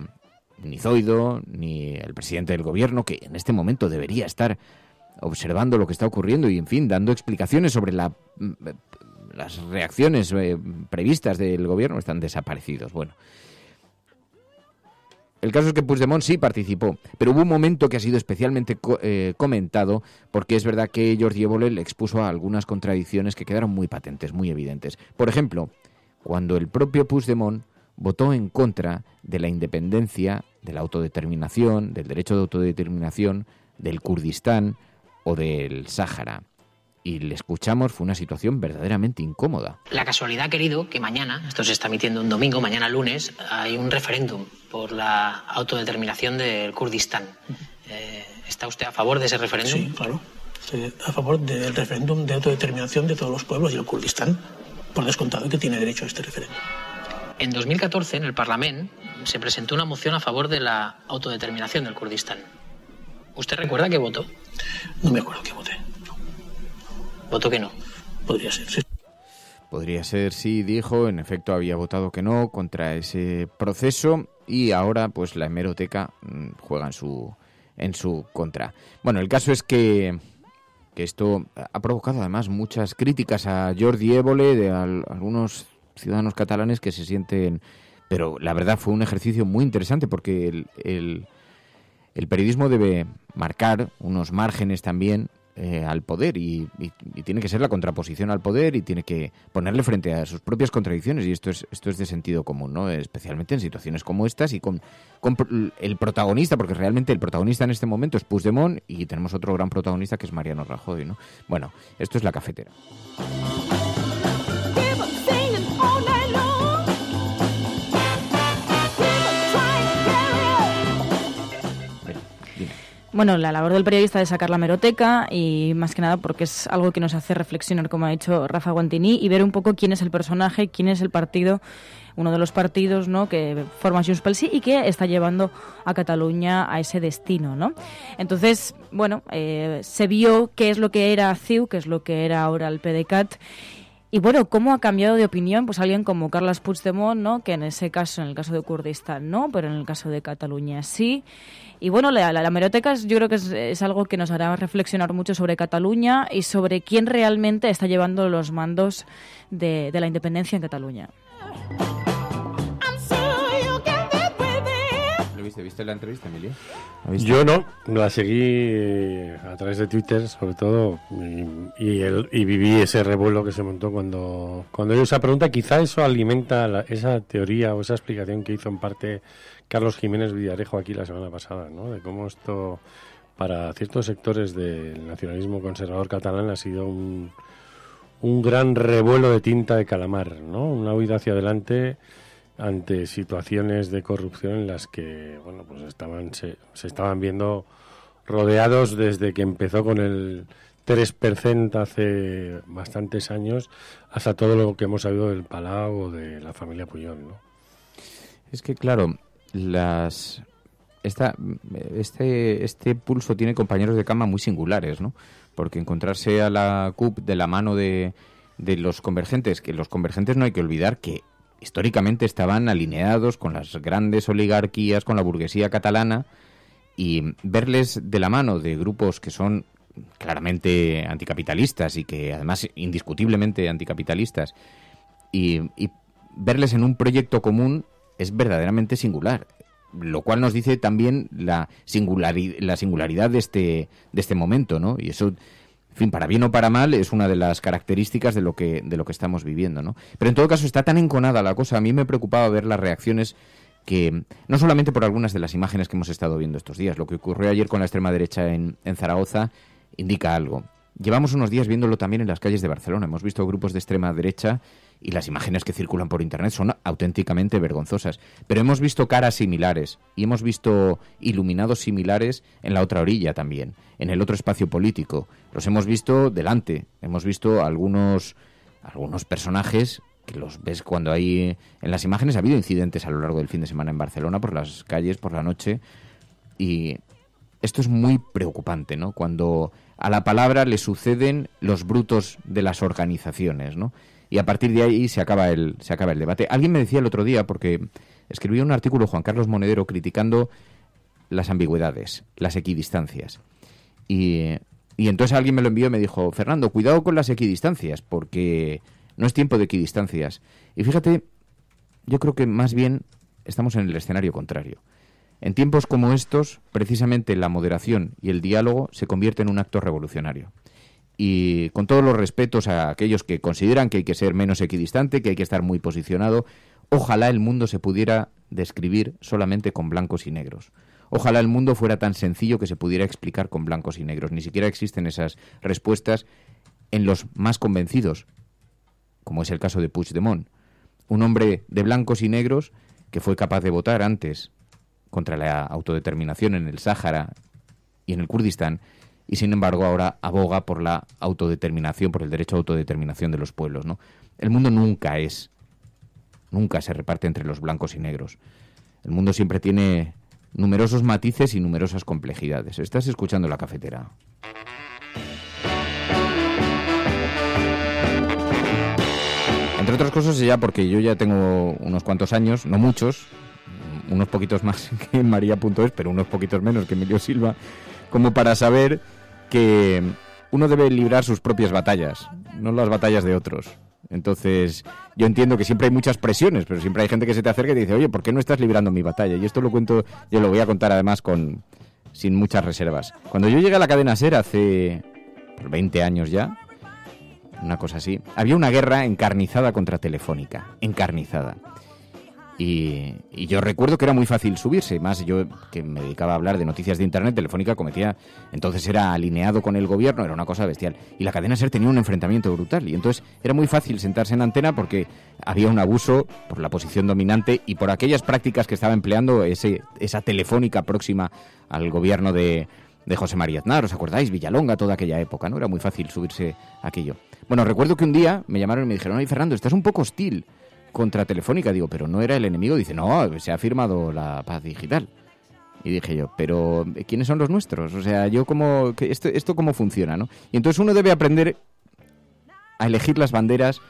ni Zoido ni el presidente del gobierno, que en este momento debería estar observando lo que está ocurriendo y, en fin, dando explicaciones sobre las reacciones previstas del gobierno, están desaparecidos. Bueno, el caso es que Puigdemont sí participó, pero hubo un momento que ha sido especialmente comentado, porque es verdad que Jordi Évole le expuso a algunas contradicciones que quedaron muy patentes, muy evidentes. Por ejemplo, cuando el propio Puigdemont votó en contra de la independencia, de la autodeterminación, del derecho de autodeterminación, del Kurdistán o del Sáhara. Y le escuchamos, fue una situación verdaderamente incómoda. La casualidad ha querido que mañana, esto se está emitiendo un domingo, mañana lunes, hay un referéndum por la autodeterminación del Kurdistán. ¿Está usted a favor de ese referéndum? Sí, claro. Estoy a favor del referéndum de autodeterminación de todos los pueblos y el Kurdistán, por descontado que tiene derecho a este referéndum. En 2014, en el Parlamento, se presentó una moción a favor de la autodeterminación del Kurdistán. ¿Usted recuerda qué votó? No me acuerdo qué voté. ¿Votó que no? Podría ser, sí. Podría ser, sí, dijo. En efecto, había votado que no contra ese proceso y ahora, pues, la hemeroteca juega en su contra. Bueno, el caso es que esto ha provocado, además, muchas críticas a Jordi Évole de algunos ciudadanos catalanes que se sienten... Pero la verdad fue un ejercicio muy interesante porque el periodismo debe marcar unos márgenes también al poder y tiene que ser la contraposición al poder y tiene que ponerle frente a sus propias contradicciones, y esto es de sentido común, ¿no? Especialmente en situaciones como estas y con el protagonista, porque realmente el protagonista en este momento es Puigdemont y tenemos otro gran protagonista que es Mariano Rajoy, ¿no? Bueno, esto es La Cafetera. Bueno, la labor del periodista es sacar la hemeroteca y más que nada porque es algo que nos hace reflexionar, como ha dicho Rafa Guantini, y ver un poco quién es el personaje, quién es el partido, uno de los partidos, ¿no?, que forma Junts pel Sí y que está llevando a Cataluña a ese destino, ¿no? Entonces, bueno, se vio qué es lo que era CiU, qué es lo que era ahora el PDeCAT. Y bueno, ¿cómo ha cambiado de opinión? Pues alguien como Carles Puigdemont, ¿no?, que en ese caso, en el caso de Kurdistán no, pero en el caso de Cataluña sí. Y bueno, la hemeroteca yo creo que es algo que nos hará reflexionar mucho sobre Cataluña y sobre quién realmente está llevando los mandos de la independencia en Cataluña. ¿Viste la entrevista, Emilio? Yo no, la seguí a través de Twitter, sobre todo, y viví ese revuelo que se montó cuando hizo esa pregunta. Quizá eso alimenta esa teoría o esa explicación que hizo en parte Carlos Jiménez Villarejo aquí la semana pasada, ¿no? De cómo esto, para ciertos sectores del nacionalismo conservador catalán, ha sido un gran revuelo de tinta de calamar, ¿no? Una huida hacia adelante ante situaciones de corrupción en las que, bueno, pues se estaban viendo rodeados desde que empezó con el 3% hace bastantes años hasta todo lo que hemos sabido del Palau o de la familia Puyol, ¿no? Es que, claro, este pulso tiene compañeros de cama muy singulares, ¿no? Porque encontrarse a la CUP de la mano de los convergentes, que los convergentes no hay que olvidar que históricamente estaban alineados con las grandes oligarquías, con la burguesía catalana, y verles de la mano de grupos que son claramente anticapitalistas y que además indiscutiblemente anticapitalistas, y verles en un proyecto común es verdaderamente singular, lo cual nos dice también la singularidad de este momento, ¿no? Y eso en fin, para bien o para mal, es una de las características de lo que estamos viviendo, ¿no? Pero en todo caso está tan enconada la cosa, a mí me preocupaba ver las reacciones que, no solamente por algunas de las imágenes que hemos estado viendo estos días, lo que ocurrió ayer con la extrema derecha en Zaragoza indica algo. Llevamos unos días viéndolo también en las calles de Barcelona, hemos visto grupos de extrema derecha y las imágenes que circulan por internet son auténticamente vergonzosas, pero hemos visto caras similares y hemos visto iluminados similares en la otra orilla también, en el otro espacio político. Los hemos visto delante, hemos visto algunos personajes que los ves cuando hay en las imágenes. Ha habido incidentes a lo largo del fin de semana en Barcelona, por las calles, por la noche, y esto es muy preocupante, ¿no? Cuando a la palabra le suceden los brutos de las organizaciones, ¿no? Y a partir de ahí se acaba el debate. Alguien me decía el otro día, porque escribió un artículo Juan Carlos Monedero criticando las ambigüedades, las equidistancias. Y entonces alguien me lo envió y me dijo, Fernando, cuidado con las equidistancias, porque no es tiempo de equidistancias. Y fíjate, yo creo que más bien estamos en el escenario contrario. En tiempos como estos, precisamente la moderación y el diálogo se convierten en un acto revolucionario. Y con todos los respetos a aquellos que consideran que hay que ser menos equidistante, que hay que estar muy posicionado, ojalá el mundo se pudiera describir solamente con blancos y negros. Ojalá el mundo fuera tan sencillo que se pudiera explicar con blancos y negros. Ni siquiera existen esas respuestas en los más convencidos, como es el caso de Puigdemont, un hombre de blancos y negros que fue capaz de votar antes contra la autodeterminación en el Sáhara y en el Kurdistán, y sin embargo ahora aboga por la autodeterminación, por el derecho a autodeterminación de los pueblos, ¿no? El mundo nunca se reparte entre los blancos y negros. El mundo siempre tiene numerosos matices y numerosas complejidades. Estás escuchando La Cafetera. Entre otras cosas ya porque yo ya tengo unos cuantos años, no muchos, unos poquitos más que María.es, pero unos poquitos menos que Emilio Silva, como para saber que uno debe librar sus propias batallas, no las batallas de otros. Entonces, yo entiendo que siempre hay muchas presiones, pero siempre hay gente que se te acerca y te dice, oye, ¿por qué no estás librando mi batalla? Y esto lo cuento, yo lo voy a contar además sin muchas reservas. Cuando yo llegué a la cadena SER hace 20 años ya, una cosa así, había una guerra encarnizada contra Telefónica, encarnizada. Y yo recuerdo que era muy fácil subirse, más yo que me dedicaba a hablar de noticias de internet, Telefónica cometía, entonces era alineado con el gobierno, era una cosa bestial, y la cadena SER tenía un enfrentamiento brutal, y entonces era muy fácil sentarse en antena porque había un abuso por la posición dominante y por aquellas prácticas que estaba empleando esa Telefónica próxima al gobierno de José María Aznar, ¿os acordáis? Villalonga, toda aquella época, ¿no? Era muy fácil subirse a aquello. Bueno, recuerdo que un día me llamaron y me dijeron, oye, Fernando, estás un poco hostil contra Telefónica. Digo, pero no era el enemigo. Dice, no, se ha firmado la paz digital. Y dije yo, pero ¿quiénes son los nuestros? O sea, yo como esto cómo funciona, ¿no? Y entonces uno debe aprender a elegir las banderas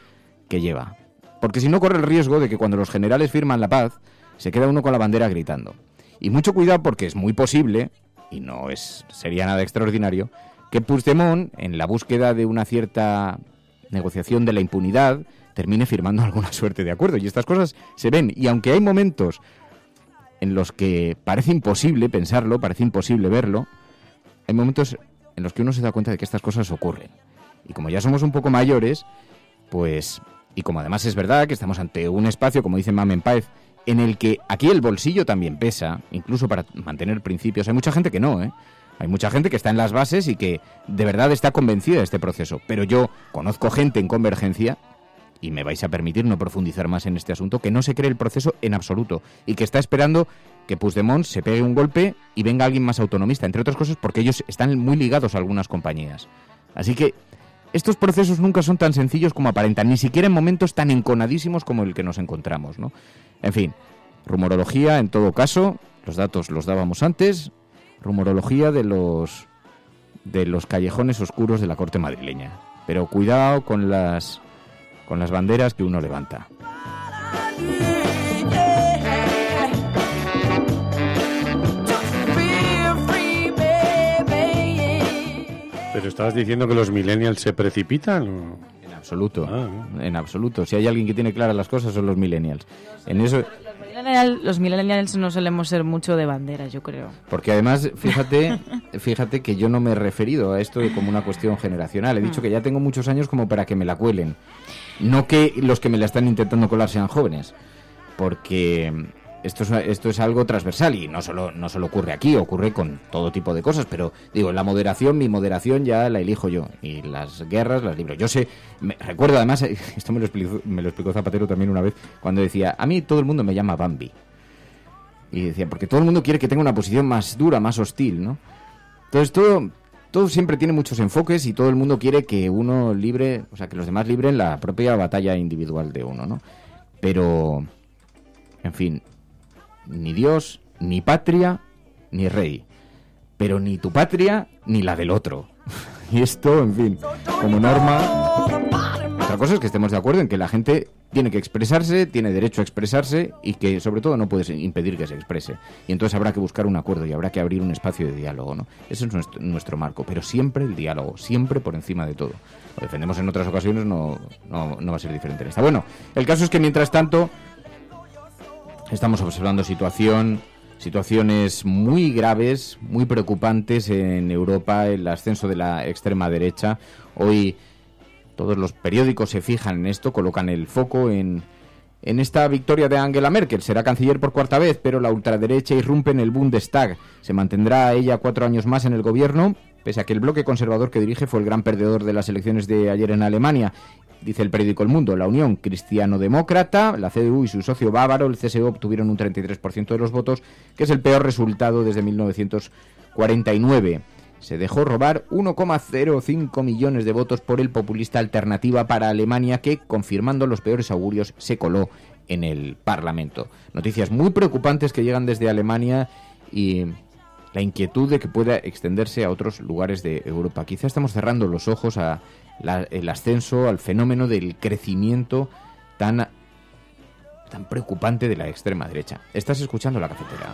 que lleva. Porque si no corre el riesgo de que cuando los generales firman la paz, se queda uno con la bandera gritando. Y mucho cuidado porque es muy posible, y sería nada extraordinario, que Puigdemont, en la búsqueda de una cierta negociación de la impunidad, termine firmando alguna suerte de acuerdo. Y estas cosas se ven. Y aunque hay momentos en los que parece imposible pensarlo, parece imposible verlo, hay momentos en los que uno se da cuenta de que estas cosas ocurren. Y como ya somos un poco mayores, pues, y como además es verdad que estamos ante un espacio, como dice Mamen Páez, en el que aquí el bolsillo también pesa, incluso para mantener principios. Hay mucha gente que no, Hay mucha gente que está en las bases y que de verdad está convencida de este proceso. Pero yo conozco gente en Convergencia, y me vais a permitir no profundizar más en este asunto, que no se cree el proceso en absoluto y que está esperando que Puigdemont se pegue un golpe y venga alguien más autonomista, entre otras cosas porque ellos están muy ligados a algunas compañías. Así que estos procesos nunca son tan sencillos como aparentan, ni siquiera en momentos tan enconadísimos como el que nos encontramos, ¿no? En fin, rumorología en todo caso, los datos los dábamos antes, rumorología de los callejones oscuros de la corte madrileña. Pero cuidado con las banderas que uno levanta. ¿Pero estabas diciendo que los millennials se precipitan? ¿O? En absoluto, en absoluto. Si hay alguien que tiene claras las cosas son los millennials. En eso... Los millennials no solemos ser mucho de banderas, yo creo. Porque además, fíjate que yo no me he referido a esto como una cuestión generacional. He dicho que ya tengo muchos años como para que me la cuelen. No que los que me la están intentando colar sean jóvenes. Porque esto es algo transversal y no solo ocurre aquí, ocurre con todo tipo de cosas. Pero digo, mi moderación ya la elijo yo. Y las guerras las libro. Yo sé, recuerdo además, esto me lo explicó Zapatero también una vez, cuando decía, a mí todo el mundo me llama Bambi. Y decía, porque todo el mundo quiere que tenga una posición más dura, más hostil, ¿no? Entonces todo siempre tiene muchos enfoques y todo el mundo quiere que uno libre, o sea, que los demás libren la propia batalla individual de uno, ¿no? Pero, en fin, ni Dios, ni patria, ni rey. Pero ni tu patria, ni la del otro. Y esto, en fin, como norma... Otra cosa es que estemos de acuerdo en que la gente tiene que expresarse, tiene derecho a expresarse y que, sobre todo, no puedes impedir que se exprese. Y entonces habrá que buscar un acuerdo y habrá que abrir un espacio de diálogo, ¿no? Ese es nuestro marco, pero siempre el diálogo, siempre por encima de todo. Lo defendemos en otras ocasiones, no va a ser diferente en esta. Bueno, el caso es que, mientras tanto, estamos observando situaciones muy graves, muy preocupantes en Europa, el ascenso de la extrema derecha. Hoy todos los periódicos se fijan en esto, colocan el foco en esta victoria de Angela Merkel. Será canciller por cuarta vez, pero la ultraderecha irrumpe en el Bundestag. Se mantendrá ella 4 años más en el gobierno, pese a que el bloque conservador que dirige fue el gran perdedor de las elecciones de ayer en Alemania. Dice el periódico El Mundo, la Unión Cristiano-Demócrata, la CDU y su socio bávaro, el CSU, obtuvieron un 33% de los votos, que es el peor resultado desde 1949. Se dejó robar 1,05 millones de votos por el populista Alternativa para Alemania, que, confirmando los peores augurios, se coló en el Parlamento. Noticias muy preocupantes que llegan desde Alemania y la inquietud de que pueda extenderse a otros lugares de Europa. Quizá estamos cerrando los ojos a el ascenso, al fenómeno del crecimiento tan preocupante de la extrema derecha. Estás escuchando La Cafetera.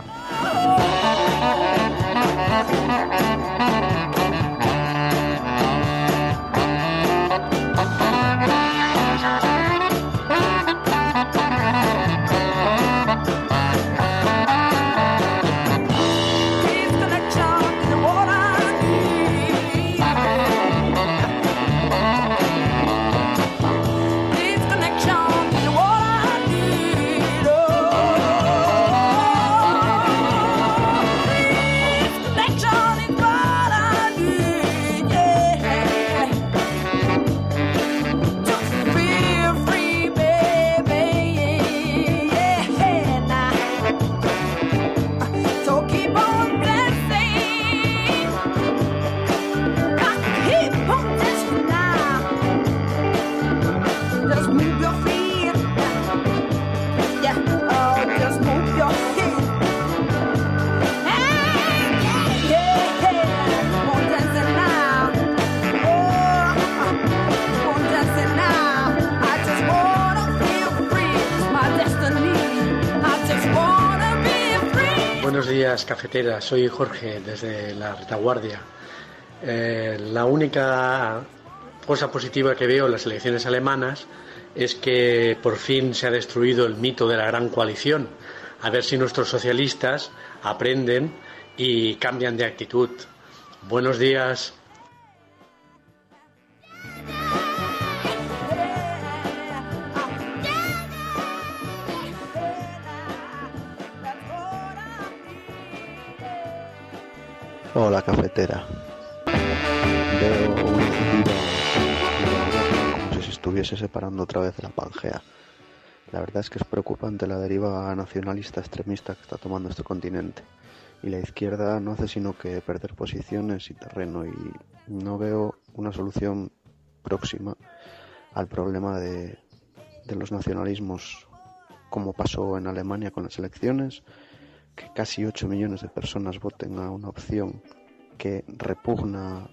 Buenos días, cafetera. Soy Jorge, desde la retaguardia. La única cosa positiva que veo en las elecciones alemanas es que por fin se ha destruido el mito de la gran coalición. A ver si nuestros socialistas aprenden y cambian de actitud. Buenos días. Hola, cafetera. Veo una deriva como si se estuviese separando otra vez de la Pangea. La verdad es que es preocupante la deriva nacionalista extremista que está tomando este continente. Y la izquierda no hace sino que perder posiciones y terreno, y no veo una solución próxima al problema de los nacionalismos, como pasó en Alemania con las elecciones, que casi 8 millones de personas voten a una opción que repugna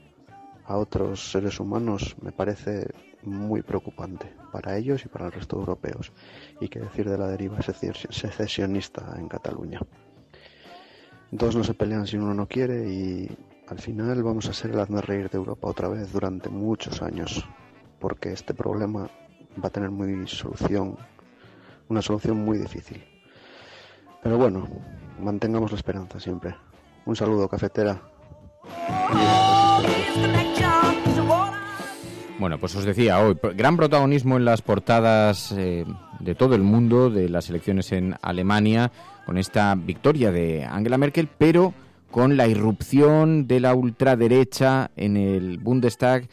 a otros seres humanos. Me parece muy preocupante para ellos y para el resto de europeos. Y qué decir de la deriva secesionista en Cataluña. Dos no se pelean si uno no quiere, y al final vamos a ser el hazmerreír de Europa otra vez durante muchos años, porque este problema va a tener una solución muy difícil. Pero bueno, mantengamos la esperanza siempre. Un saludo, cafetera. Bueno, pues os decía hoy, gran protagonismo en las portadas de todo el mundo de las elecciones en Alemania, con esta victoria de Angela Merkel, pero con la irrupción de la ultraderecha en el Bundestag.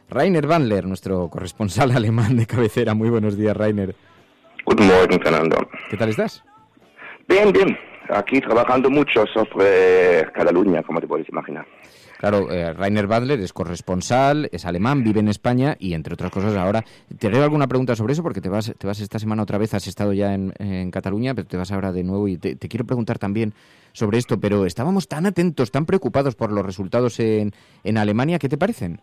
Rainer Bandler, nuestro corresponsal alemán de cabecera. Muy buenos días, Rainer. Guten Morgen, Fernando. ¿Qué tal estás? Bien, bien. Aquí trabajando mucho sobre Cataluña, como te puedes imaginar. Claro, Rainer Bandler es corresponsal, es alemán, vive en España y, entre otras cosas, ahora te haré alguna pregunta sobre eso porque te vas esta semana otra vez, has estado ya en Cataluña, pero te vas ahora de nuevo y te quiero preguntar también sobre esto, pero estábamos tan atentos, tan preocupados por los resultados en Alemania, ¿qué te parecen?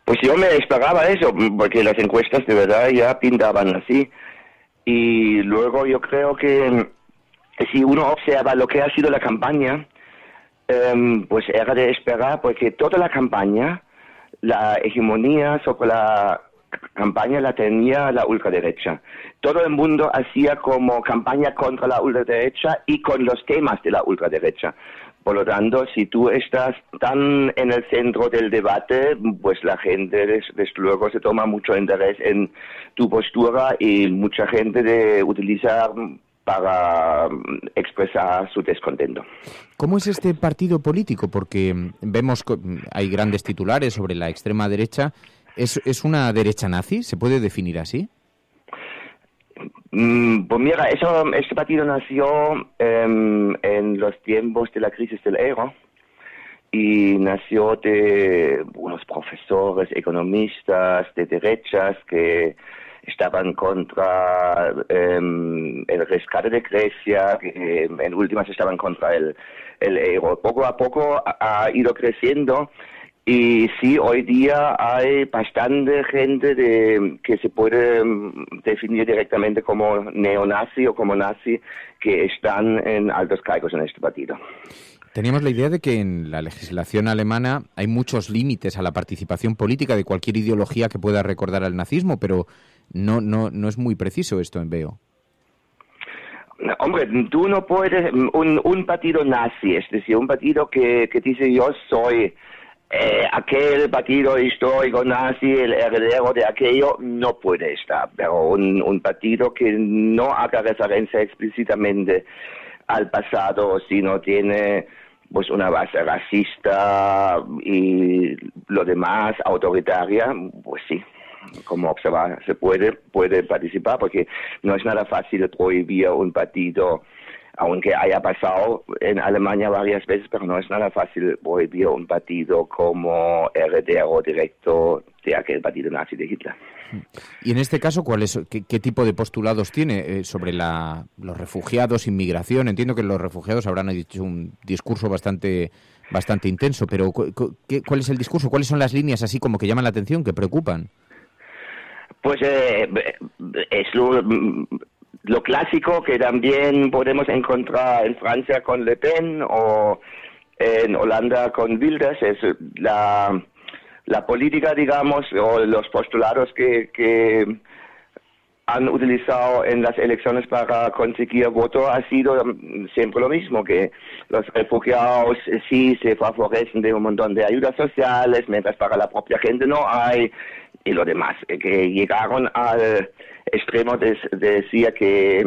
Pues yo me esperaba eso, porque las encuestas de verdad ya pintaban así. Y luego yo creo que si uno observa lo que ha sido la campaña, pues era de esperar, porque toda la campaña, la hegemonía sobre la campaña la tenía la ultraderecha. Todo el mundo hacía como campaña contra la ultraderecha y con los temas de la ultraderecha. Por lo tanto, si tú estás tan en el centro del debate, pues la gente desde luego se toma mucho interés en tu postura y mucha gente de utilizar para expresar su descontento. ¿Cómo es este partido político? Porque vemos que hay grandes titulares sobre la extrema derecha. ¿Es una derecha nazi? ¿Se puede definir así? Pues mira, este partido nació en los tiempos de la crisis del euro y nació de unos profesores, economistas de derechas que estaban contra el rescate de Grecia, que en últimas estaban contra el euro. Poco a poco ha ido creciendo. Y sí, hoy día hay bastante gente que se puede definir directamente como neonazi o como nazi que están en altos cargos en este partido. Teníamos la idea de que en la legislación alemana hay muchos límites a la participación política de cualquier ideología que pueda recordar al nazismo, pero no es muy preciso esto en Veo. Hombre, tú no puedes, un partido nazi, es decir, un partido que dice yo soy aquel partido histórico nazi, el heredero de aquello, no puede estar, pero un partido que no haga referencia explícitamente al pasado, sino tiene pues una base racista y lo demás autoritaria, pues sí, como observar, se puede participar, porque no es nada fácil prohibir un partido, aunque haya pasado en Alemania varias veces, pero no es nada fácil prohibir un partido como heredero directo de aquel partido nazi de Hitler. Y en este caso, ¿qué tipo de postulados tiene sobre los refugiados, inmigración? Entiendo que los refugiados habrán hecho un discurso bastante intenso, pero ¿cuál es el discurso? ¿Cuáles son las líneas así como que llaman la atención, que preocupan? Pues es lo clásico que también podemos encontrar en Francia con Le Pen o en Holanda con Wilders, es la política, digamos, o los postulados que han utilizado en las elecciones para conseguir voto ha sido siempre lo mismo, que los refugiados sí se favorecen de un montón de ayudas sociales, mientras para la propia gente no hay, y lo demás, que llegaron al extremo de decir que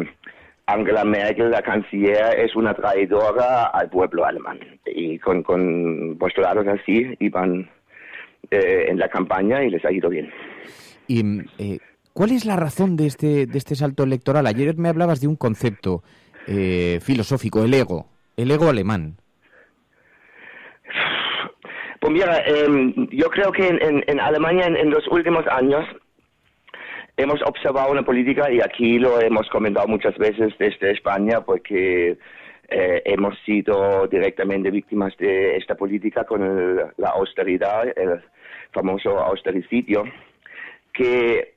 Angela Merkel, la canciller, es una traidora al pueblo alemán. Y con postulados así iban en la campaña y les ha ido bien. ¿Y cuál es la razón de este salto electoral? Ayer me hablabas de un concepto filosófico, el ego alemán. Pues mira, yo creo que en Alemania en los últimos años hemos observado una política, y aquí lo hemos comentado muchas veces desde España, porque hemos sido directamente víctimas de esta política con la austeridad, el famoso austericidio, que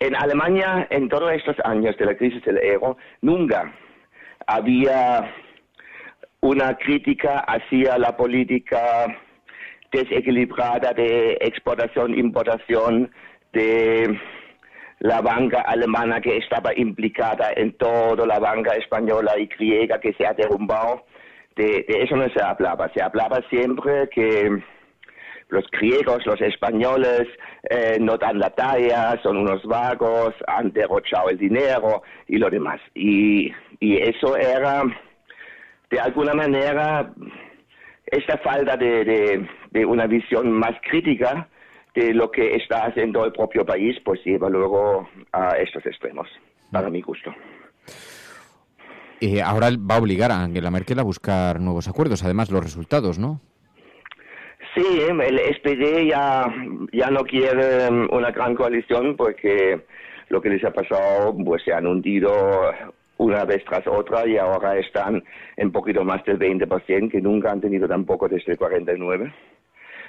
en Alemania, en todos estos años de la crisis del euro, nunca había una crítica hacia la política desequilibrada de exportación, importación, de la banca alemana que estaba implicada en toda la banca española y griega que se ha derrumbado. De eso no se hablaba. Se hablaba siempre que los griegos, los españoles, no dan la talla, son unos vagos, han derrochado el dinero y lo demás. Y eso era, de alguna manera, esta falta de una visión más crítica de lo que está haciendo el propio país, pues lleva luego a estos extremos, para mi gusto. Ahora va a obligar a Angela Merkel a buscar nuevos acuerdos, además los resultados, ¿no? Sí, el SPD ya no quiere una gran coalición porque lo que les ha pasado, pues se han hundido una vez tras otra y ahora están en poquito más del 20%, que nunca han tenido tampoco desde el 49,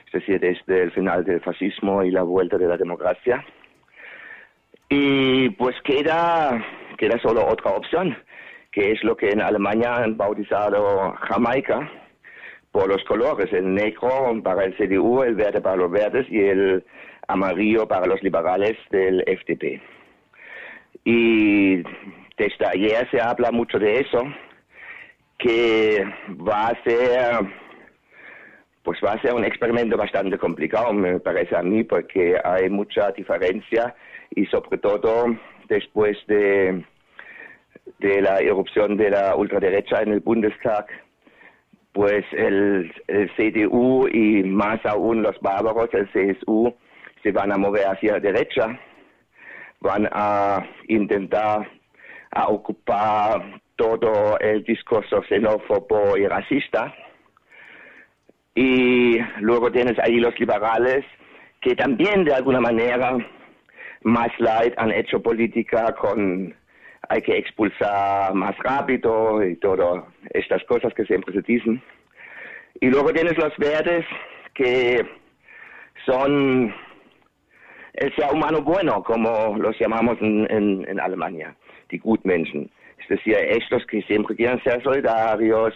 es decir, desde el final del fascismo y la vuelta de la democracia. Y pues queda solo otra opción, que es lo que en Alemania han bautizado Jamaica, por los colores, el negro para el CDU, el verde para los verdes y el amarillo para los liberales del FDP. Y desde ayer se habla mucho de eso, que va a ser un experimento bastante complicado, me parece a mí, porque hay mucha diferencia y sobre todo después de la irrupción de la ultraderecha en el Bundestag, pues el CDU y más aún los bávaros, el CSU, se van a mover hacia la derecha, van a intentar a ocupar todo el discurso xenófobo y racista. Y luego tienes ahí los liberales, que también de alguna manera más light han hecho política con hay que expulsar más rápido y todas estas cosas que siempre se dicen. Y luego tienes los verdes, que son el ser humano bueno, como los llamamos en Alemania, die Gutmenschen. Es decir, estos que siempre quieren ser solidarios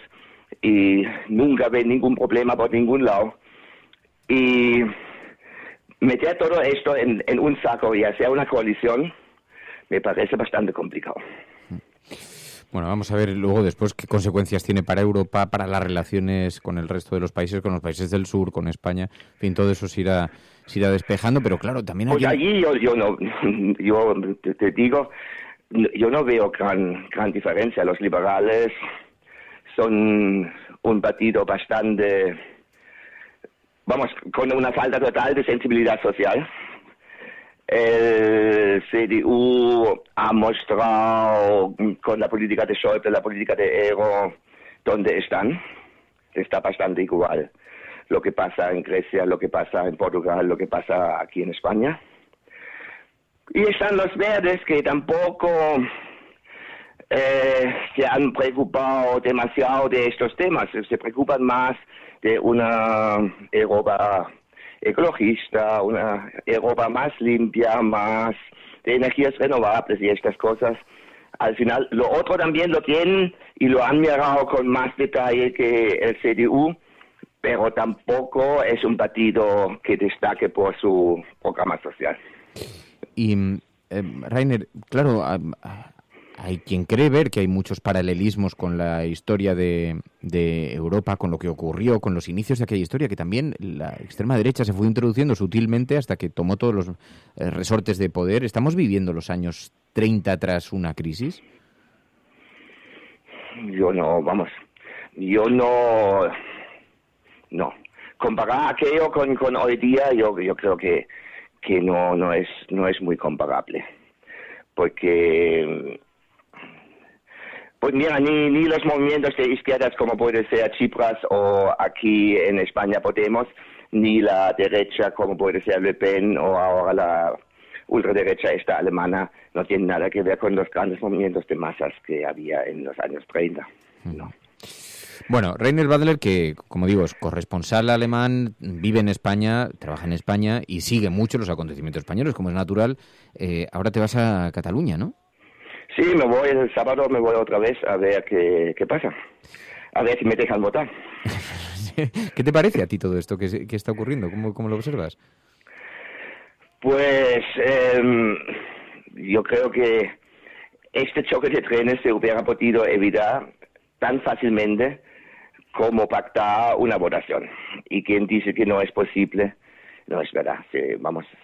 y nunca ven ningún problema por ningún lado. Y meter todo esto en un saco y hacer una coalición me parece bastante complicado. Bueno, vamos a ver luego después qué consecuencias tiene para Europa, para las relaciones con el resto de los países, con los países del sur, con España. En fin, todo eso se irá despejando, pero claro, también pues allí yo te digo, yo no veo gran diferencia. Los liberales son un partido bastante, con una falta total de sensibilidad social. El CDU ha mostrado con la política de Schäuble, la política de Ero, dónde están. Está bastante igual lo que pasa en Grecia, lo que pasa en Portugal, lo que pasa aquí en España. Y están los verdes, que tampoco se han preocupado demasiado de estos temas. Se preocupan más de una Europa ecologista, una Europa más limpia, más de energías renovables y estas cosas. Al final, lo otro también lo tienen y lo han mirado con más detalle que el CDU, pero tampoco es un partido que destaque por su programa social. Y, Rainer, claro, hay quien cree ver que hay muchos paralelismos con la historia de Europa, con lo que ocurrió, con los inicios de aquella historia, que también la extrema derecha se fue introduciendo sutilmente hasta que tomó todos los resortes de poder. ¿Estamos viviendo los años 30 tras una crisis? Yo no. Comparar aquello con hoy día, yo creo que no es muy comparable. Porque pues mira, ni los movimientos de izquierdas como puede ser Tsipras o aquí en España Podemos, ni la derecha como puede ser Le Pen o ahora la ultraderecha esta alemana, no tienen nada que ver con los grandes movimientos de masas que había en los años 30. No. Bueno, Rainer Badler, que como digo es corresponsal alemán, vive en España, trabaja en España y sigue mucho los acontecimientos españoles, como es natural. Ahora te vas a Cataluña, ¿no? Sí, me voy el sábado, me voy otra vez a ver qué pasa. A ver si me dejan votar. ¿Qué te parece a ti todo esto que está ocurriendo? ¿Cómo lo observas? Pues yo creo que este choque de trenes se hubiera podido evitar tan fácilmente como pactar una votación. Y quien dice que no es posible, no es verdad.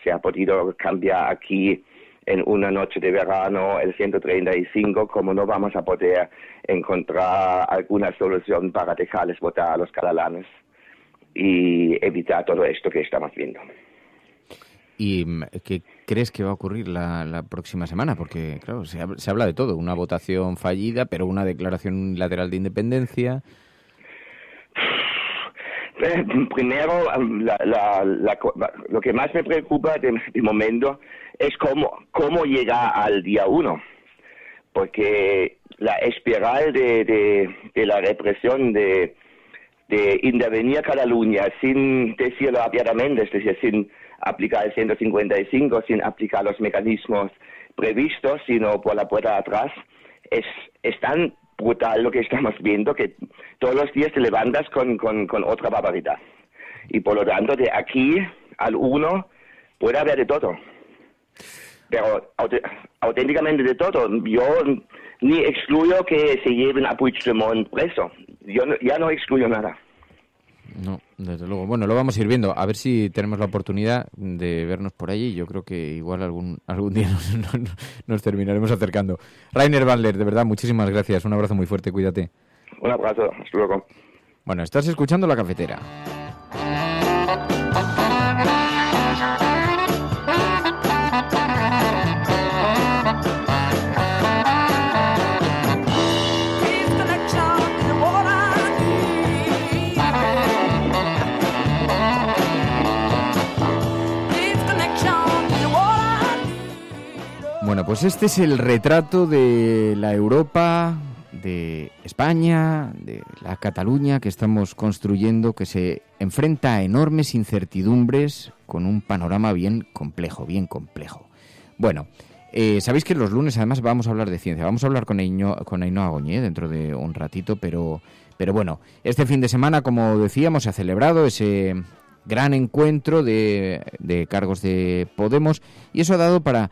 Se ha podido cambiar aquí en una noche de verano el 135, como no vamos a poder encontrar alguna solución para dejarles votar a los catalanes y evitar todo esto que estamos viendo. ¿Y qué crees que va a ocurrir la próxima semana? Porque, claro, se habla de todo. Una votación fallida, pero una declaración unilateral de independencia. Primero, lo que más me preocupa de momento es cómo llegar al día 1. Porque la espiral de la represión de intervenir a Cataluña sin decirlo abiertamente, es decir, sin aplicar el 155, sin aplicar los mecanismos previstos, sino por la puerta de atrás, es tan brutal lo que estamos viendo que todos los días te levantas con otra barbaridad. Y por lo tanto, de aquí al 1 puede haber de todo. Pero auténticamente de todo. Yo ni excluyo que se lleven a Puigdemont preso. Yo ya no excluyo nada. No, desde luego. Bueno, lo vamos a ir viendo. A ver si tenemos la oportunidad de vernos por allí. Yo creo que igual algún día nos terminaremos acercando. Rainer Bandler, de verdad, muchísimas gracias. Un abrazo muy fuerte, cuídate. Un abrazo, hasta luego. Bueno, estás escuchando La Cafetera. Bueno, pues este es el retrato de la Europa, de España, de la Cataluña que estamos construyendo, que se enfrenta a enormes incertidumbres con un panorama bien complejo, bien complejo. Bueno, sabéis que los lunes además vamos a hablar de ciencia, vamos a hablar con Ainhoa Goñé dentro de un ratito, pero bueno, este fin de semana, como decíamos, se ha celebrado ese gran encuentro de cargos de Podemos y eso ha dado para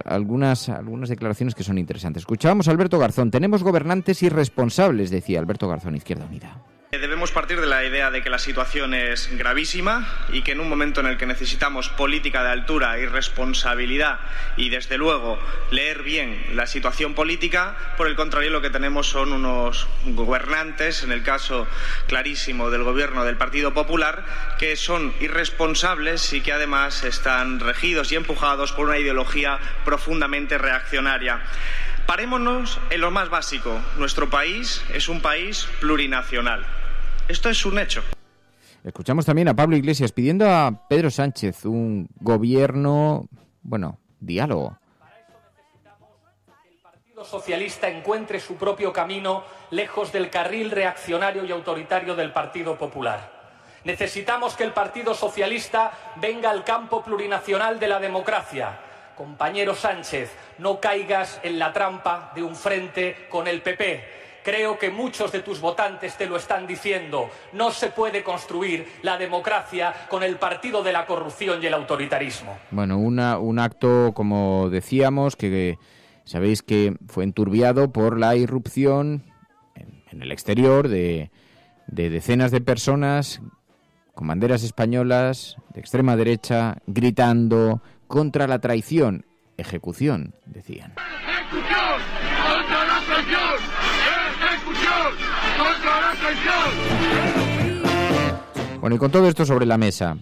algunas declaraciones que son interesantes. Escuchábamos a Alberto Garzón. Tenemos gobernantes irresponsables, decía Alberto Garzón, Izquierda Unida. Debemos partir de la idea de que la situación es gravísima y que en un momento en el que necesitamos política de altura y responsabilidad y, desde luego, leer bien la situación política, por el contrario, lo que tenemos son unos gobernantes, en el caso clarísimo del gobierno del Partido Popular, que son irresponsables y que además están regidos y empujados por una ideología profundamente reaccionaria. Parémonos en lo más básico. Nuestro país es un país plurinacional. Esto es un hecho. Escuchamos también a Pablo Iglesias pidiendo a Pedro Sánchez un gobierno, diálogo. El Partido Socialista encuentre su propio camino lejos del carril reaccionario y autoritario del Partido Popular. Necesitamos que el Partido Socialista venga al campo plurinacional de la democracia. Compañero Sánchez, no caigas en la trampa de un frente con el PP. Creo que muchos de tus votantes te lo están diciendo. No se puede construir la democracia con el partido de la corrupción y el autoritarismo. Bueno, un acto, como decíamos, que sabéis que fue enturbiado por la irrupción en el exterior de decenas de personas con banderas españolas de extrema derecha gritando contra la traición, ejecución, decían. ¡Ejecución contra la traición! ¡Ejecución contra la traición! Bueno, y con todo esto sobre la mesa,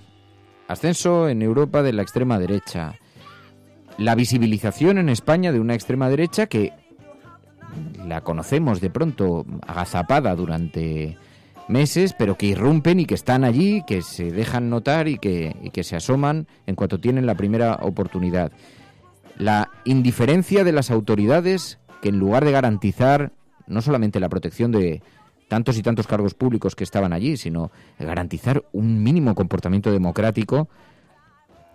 ascenso en Europa de la extrema derecha, la visibilización en España de una extrema derecha que la conocemos de pronto agazapada durante meses, pero que irrumpen y que están allí, que se dejan notar y que se asoman en cuanto tienen la primera oportunidad. La indiferencia de las autoridades que, en lugar de garantizar no solamente la protección de tantos y tantos cargos públicos que estaban allí, sino de garantizar un mínimo comportamiento democrático,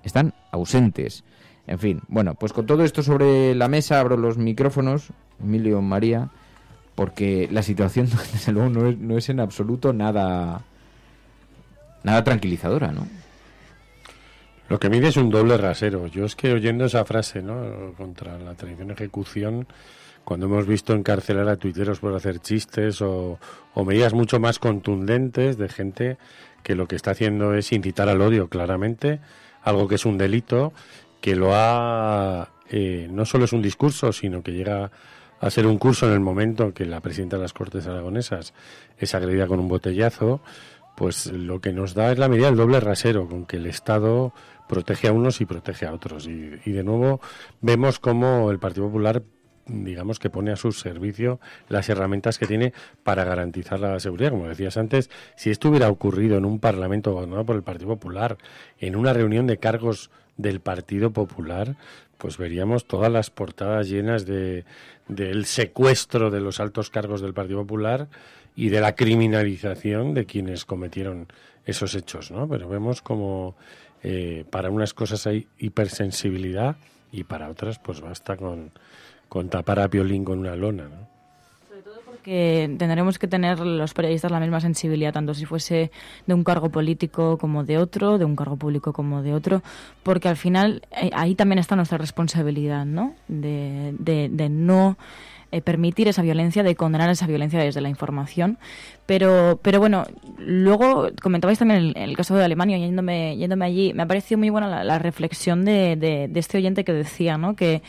están ausentes. En fin, bueno, pues con todo esto sobre la mesa abro los micrófonos, Emilio, María, porque la situación, desde luego, no es en absoluto nada tranquilizadora, ¿no? Lo que mide es un doble rasero. Yo es que oyendo esa frase, ¿no?, contra la tradición ejecución, cuando hemos visto encarcelar a tuiteros por hacer chistes o medidas mucho más contundentes de gente que lo que está haciendo es incitar al odio claramente, algo que es un delito, que lo ha... no solo es un discurso, sino que llega a ser un curso en el momento en que la presidenta de las Cortes Aragonesas es agredida con un botellazo, pues lo que nos da es la medida del doble rasero, con que el Estado protege a unos y protege a otros. Y de nuevo vemos cómo el Partido Popular, digamos, que pone a su servicio las herramientas que tiene para garantizar la seguridad. Como decías antes, si esto hubiera ocurrido en un Parlamento gobernado por el Partido Popular, en una reunión de cargos del Partido Popular, pues veríamos todas las portadas llenas del secuestro de los altos cargos del Partido Popular y de la criminalización de quienes cometieron esos hechos, ¿no? Pero vemos como para unas cosas hay hipersensibilidad y para otras pues basta con tapar a Piolín con una lona, ¿no? Que tendremos que tener los periodistas la misma sensibilidad, tanto si fuese de un cargo político como de otro, de un cargo público como de otro, porque al final ahí también está nuestra responsabilidad, ¿no? De no permitir esa violencia, de condenar esa violencia desde la información. Pero bueno, luego comentabais también el caso de Alemania, yéndome allí, me ha parecido muy buena la reflexión de este oyente que decía, ¿no?, que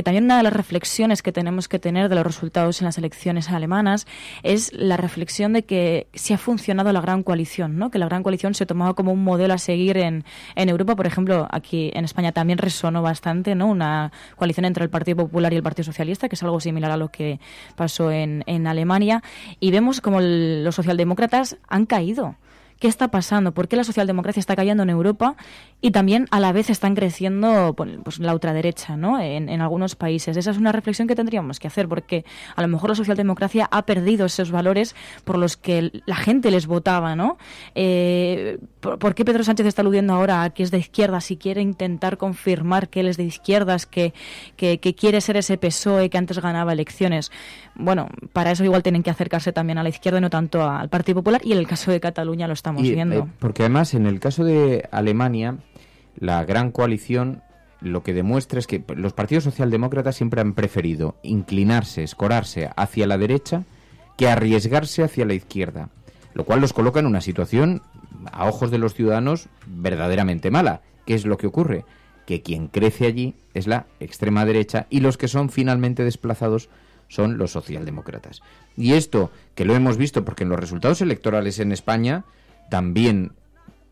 también una de las reflexiones que tenemos que tener de los resultados en las elecciones alemanas es la reflexión de que sí ha funcionado la gran coalición, ¿no?, que la gran coalición se tomaba como un modelo a seguir en Europa. Por ejemplo, aquí en España también resonó bastante, ¿no?, una coalición entre el Partido Popular y el Partido Socialista, que es algo similar a lo que pasó en Alemania, y vemos como los socialdemócratas han caído. ¿Qué está pasando? ¿Por qué la socialdemocracia está cayendo en Europa y también a la vez están creciendo pues la ultraderecha, ¿no?, en algunos países? Esa es una reflexión que tendríamos que hacer, porque a lo mejor la socialdemocracia ha perdido esos valores por los que la gente les votaba, ¿no? ¿Por qué Pedro Sánchez está aludiendo ahora a que es de izquierdas y quiere intentar confirmar que él es de izquierdas, que quiere ser ese PSOE que antes ganaba elecciones? Bueno, para eso igual tienen que acercarse también a la izquierda y no tanto al Partido Popular, y en el caso de Cataluña lo estamos viendo. Porque además, en el caso de Alemania, la gran coalición lo que demuestra es que los partidos socialdemócratas siempre han preferido inclinarse, escorarse hacia la derecha que arriesgarse hacia la izquierda, lo cual los coloca en una situación, a ojos de los ciudadanos, verdaderamente mala. ¿Qué es lo que ocurre? Que quien crece allí es la extrema derecha y los que son finalmente desplazados son los socialdemócratas. Y esto, que lo hemos visto porque en los resultados electorales en España también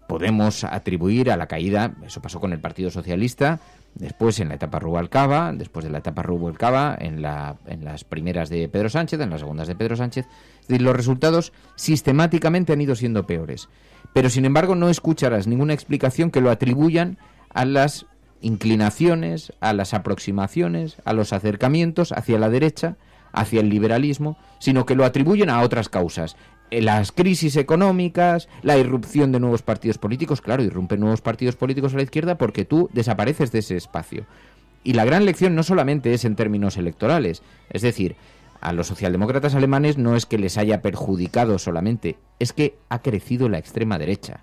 podemos atribuir a la caída, eso pasó con el Partido Socialista, después en la etapa Rubalcaba, después de la etapa Rubalcaba, en las primeras de Pedro Sánchez, en las segundas de Pedro Sánchez. Es decir, los resultados sistemáticamente han ido siendo peores. Pero, sin embargo, no escucharás ninguna explicación que lo atribuyan a las inclinaciones, a las aproximaciones, a los acercamientos hacia la derecha, hacia el liberalismo, sino que lo atribuyen a otras causas. Las crisis económicas, la irrupción de nuevos partidos políticos. Claro, irrumpen nuevos partidos políticos a la izquierda porque tú desapareces de ese espacio. Y la gran lección no solamente es en términos electorales, es decir, a los socialdemócratas alemanes no es que les haya perjudicado solamente, es que ha crecido la extrema derecha.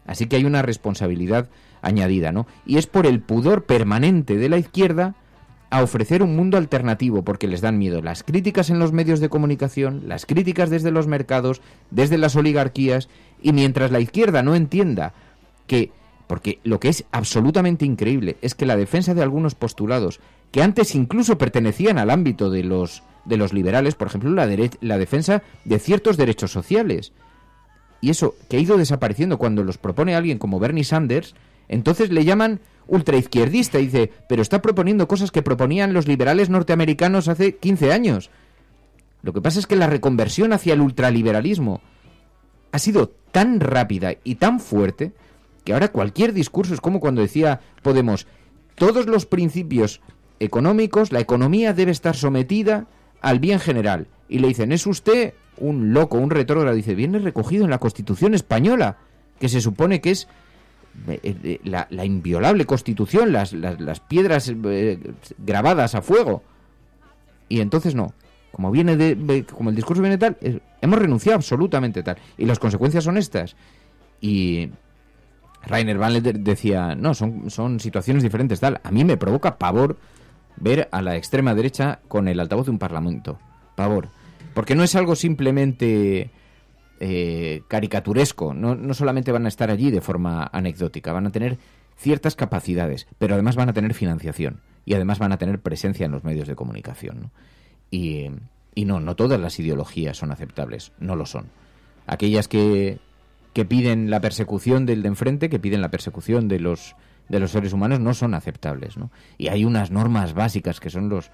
Así que hay una responsabilidad añadida, ¿no? Y es por el pudor permanente de la izquierda a ofrecer un mundo alternativo, porque les dan miedo las críticas en los medios de comunicación, las críticas desde los mercados, desde las oligarquías, y mientras la izquierda no entienda que, porque lo que es absolutamente increíble es que la defensa de algunos postulados que antes incluso pertenecían al ámbito de los liberales, por ejemplo, la defensa de ciertos derechos sociales, y eso que ha ido desapareciendo cuando los propone alguien como Bernie Sanders, entonces le llaman ultraizquierdista y dice, pero está proponiendo cosas que proponían los liberales norteamericanos hace 15 años. Lo que pasa es que la reconversión hacia el ultraliberalismo ha sido tan rápida y tan fuerte que ahora cualquier discurso es como cuando decía Podemos, todos los principios económicos, la economía debe estar sometida al bien general. Y le dicen, es usted un loco, un retrógrado. Dice, viene recogido en la Constitución española, que se supone que es la inviolable Constitución, las piedras grabadas a fuego. Y entonces no, como como el discurso viene tal, hemos renunciado absolutamente tal, y las consecuencias son estas. Y Rainer Wandler decía, no, son situaciones diferentes, tal. A mí me provoca pavor ver a la extrema derecha con el altavoz de un parlamento. Pavor. Porque no es algo simplemente caricaturesco. No solamente van a estar allí de forma anecdótica, van a tener ciertas capacidades, pero además van a tener financiación y además van a tener presencia en los medios de comunicación, ¿no? Y no todas las ideologías son aceptables, no lo son. Aquellas que piden la persecución del de enfrente, que piden la persecución de los seres humanos, no son aceptables, ¿no? Y hay unas normas básicas que son los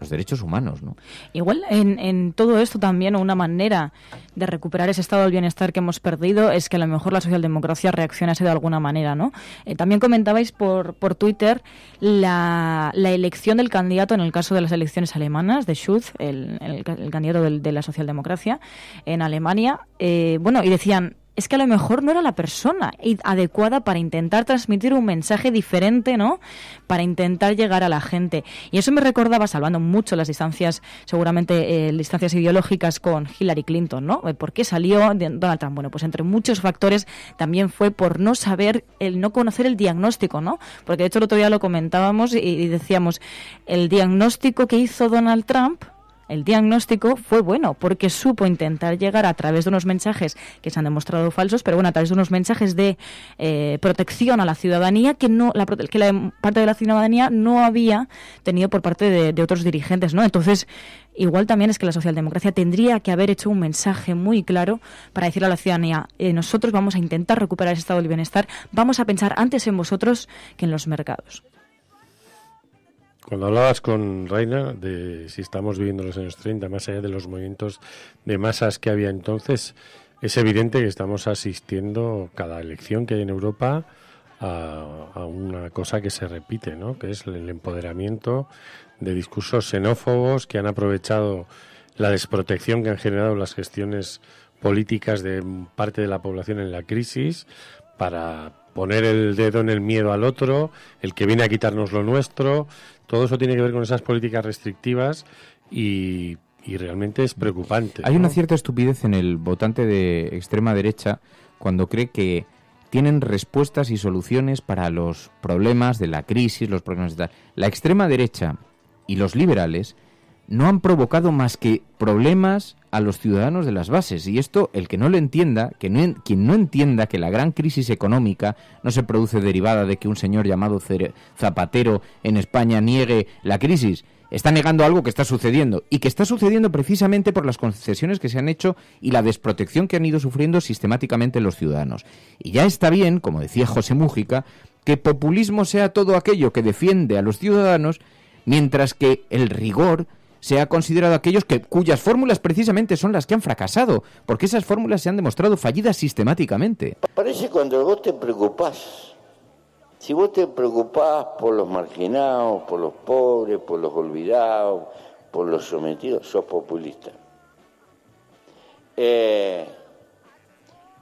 derechos humanos, ¿no? Igual en todo esto también una manera de recuperar ese estado del bienestar que hemos perdido es que a lo mejor la socialdemocracia reaccionase de alguna manera, ¿no? También comentabais por Twitter la elección del candidato en el caso de las elecciones alemanas, de Schulz, el candidato de la socialdemocracia en Alemania. Y decían, es que a lo mejor no era la persona adecuada para intentar transmitir un mensaje diferente, ¿no? Para intentar llegar a la gente. Y eso me recordaba, salvando mucho las distancias, seguramente distancias ideológicas con Hillary Clinton, ¿no? ¿Por qué salió Donald Trump? Bueno, pues entre muchos factores también fue por no saber, no conocer el diagnóstico, ¿no? Porque de hecho el otro día lo comentábamos y decíamos, el diagnóstico que hizo Donald Trump, el diagnóstico fue bueno, porque supo intentar llegar a través de unos mensajes que se han demostrado falsos, pero bueno, a través de unos mensajes de protección a la ciudadanía que la parte de la ciudadanía no había tenido por parte de otros dirigentes, ¿no? Entonces, igual también es que la socialdemocracia tendría que haber hecho un mensaje muy claro para decirle a la ciudadanía, nosotros vamos a intentar recuperar ese estado del bienestar, vamos a pensar antes en vosotros que en los mercados. Cuando hablabas con Raina de si estamos viviendo los años 30, más allá de los movimientos de masas que había entonces, es evidente que estamos asistiendo cada elección que hay en Europa a una cosa que se repite, ¿no? Que es el empoderamiento de discursos xenófobos que han aprovechado la desprotección que han generado las gestiones políticas de parte de la población en la crisis para poner el dedo en el miedo al otro, el que viene a quitarnos lo nuestro. Todo eso tiene que ver con esas políticas restrictivas y realmente es preocupante, ¿no? Hay una cierta estupidez en el votante de extrema derecha cuando cree que tienen respuestas y soluciones para los problemas de la crisis, los problemas de tal. La extrema derecha y los liberales no han provocado más que problemas a los ciudadanos de las bases. Y esto, el que no lo entienda, quien no entienda que la gran crisis económica no se produce derivada de que un señor llamado Zapatero en España niegue la crisis, está negando algo que está sucediendo, y que está sucediendo precisamente por las concesiones que se han hecho y la desprotección que han ido sufriendo sistemáticamente los ciudadanos. Y ya está bien, como decía José Mújica, que populismo sea todo aquello que defiende a los ciudadanos, mientras que el rigor se ha considerado aquellos cuyas fórmulas precisamente son las que han fracasado, porque esas fórmulas se han demostrado fallidas sistemáticamente. Parece cuando vos te preocupás, si vos te preocupás por los marginados, por los pobres, por los olvidados, por los sometidos, sos populista.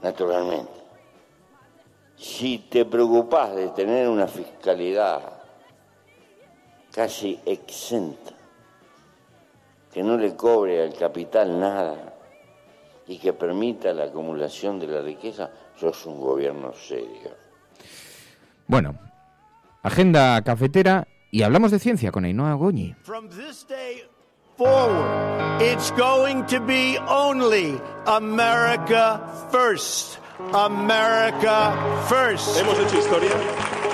Naturalmente. Si te preocupás de tener una fiscalidad casi exenta, que no le cobre al capital nada y que permita la acumulación de la riqueza, sos un gobierno serio. Bueno, agenda cafetera y hablamos de ciencia con Ainhoa Goñi. From this day forward, it's going to be only America first. America first. Hemos hecho historia.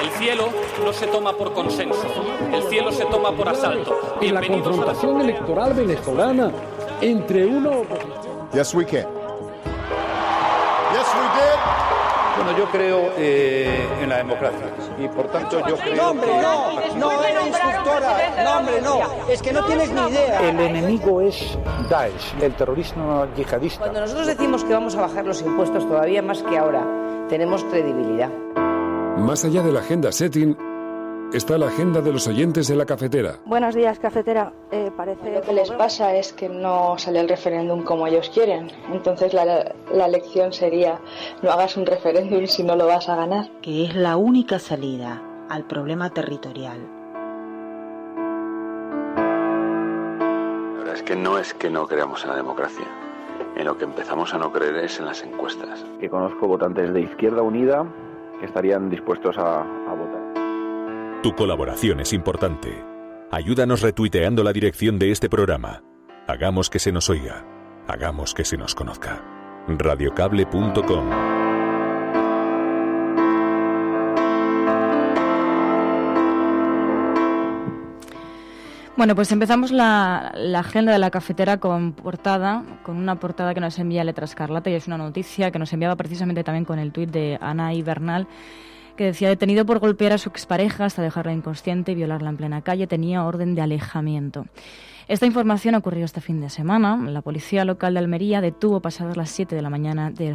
El cielo no se toma por consenso, el cielo se toma por asalto. En la confrontación electoral venezolana entre uno... Yes, we can. Yes, we did. Bueno, yo creo en la democracia y por tanto yo creo... No, hombre, no era instructora, no, hombre, no, es que no tienes ni idea. El enemigo es Daesh, el terrorismo yihadista. Cuando nosotros decimos que vamos a bajar los impuestos todavía más que ahora, tenemos credibilidad. Más allá de la agenda setting, está la agenda de los oyentes de la cafetera. Buenos días, cafetera. Parece lo que les pasa es que no sale el referéndum como ellos quieren. Entonces la lección sería: no hagas un referéndum si no lo vas a ganar. Que es la única salida al problema territorial. La verdad es que no creamos en la democracia. En lo que empezamos a no creer es en las encuestas. Que conozco votantes de Izquierda Unida estarían dispuestos a votar. Tu colaboración es importante. Ayúdanos retuiteando la dirección de este programa. Hagamos que se nos oiga. Hagamos que se nos conozca. Radiocable.com. Bueno, pues empezamos la agenda de la cafetera con una portada que nos envía Letra Escarlata, y es una noticia que nos enviaba precisamente también con el tuit de Ana Ibernal, que decía: detenido por golpear a su expareja hasta dejarla inconsciente y violarla en plena calle, tenía orden de alejamiento. Esta información ocurrió este fin de semana. La policía local de Almería detuvo pasadas las 7 de la mañana de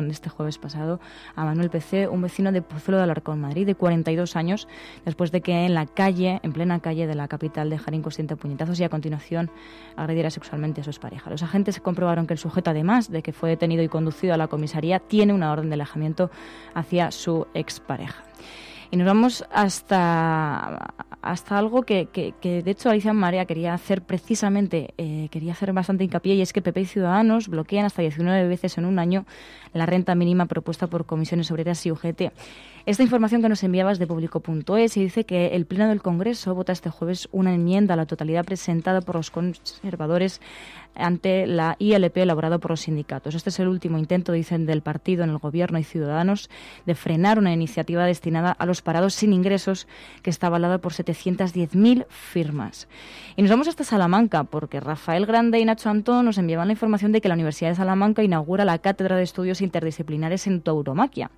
este jueves pasado, a Manuel PC, un vecino de Pozuelo de Alarcón, Madrid, de 42 años, después de que en plena calle de la capital, dejara inconsciente a puñetazos y a continuación agrediera sexualmente a su expareja. Los agentes comprobaron que el sujeto, además de que fue detenido y conducido a la comisaría, tiene una orden de alejamiento hacia su expareja. Y nos vamos hasta algo que de hecho Alicia Marea quería hacer bastante hincapié, y es que PP y Ciudadanos bloquean hasta 19 veces en un año la renta mínima propuesta por Comisiones Obreras y UGT. Esta información que nos enviaba es de Público.es y dice que el Pleno del Congreso vota este jueves una enmienda a la totalidad presentada por los conservadores ante la ILP elaborada por los sindicatos. Este es el último intento, dicen, del partido en el Gobierno y Ciudadanos de frenar una iniciativa destinada a los parados sin ingresos que está avalada por 710.000 firmas. Y nos vamos hasta Salamanca, porque Rafael Grande y Nacho Antón nos enviaban la información de que la Universidad de Salamanca inaugura la Cátedra de Estudios Interdisciplinares en Tauromaquia.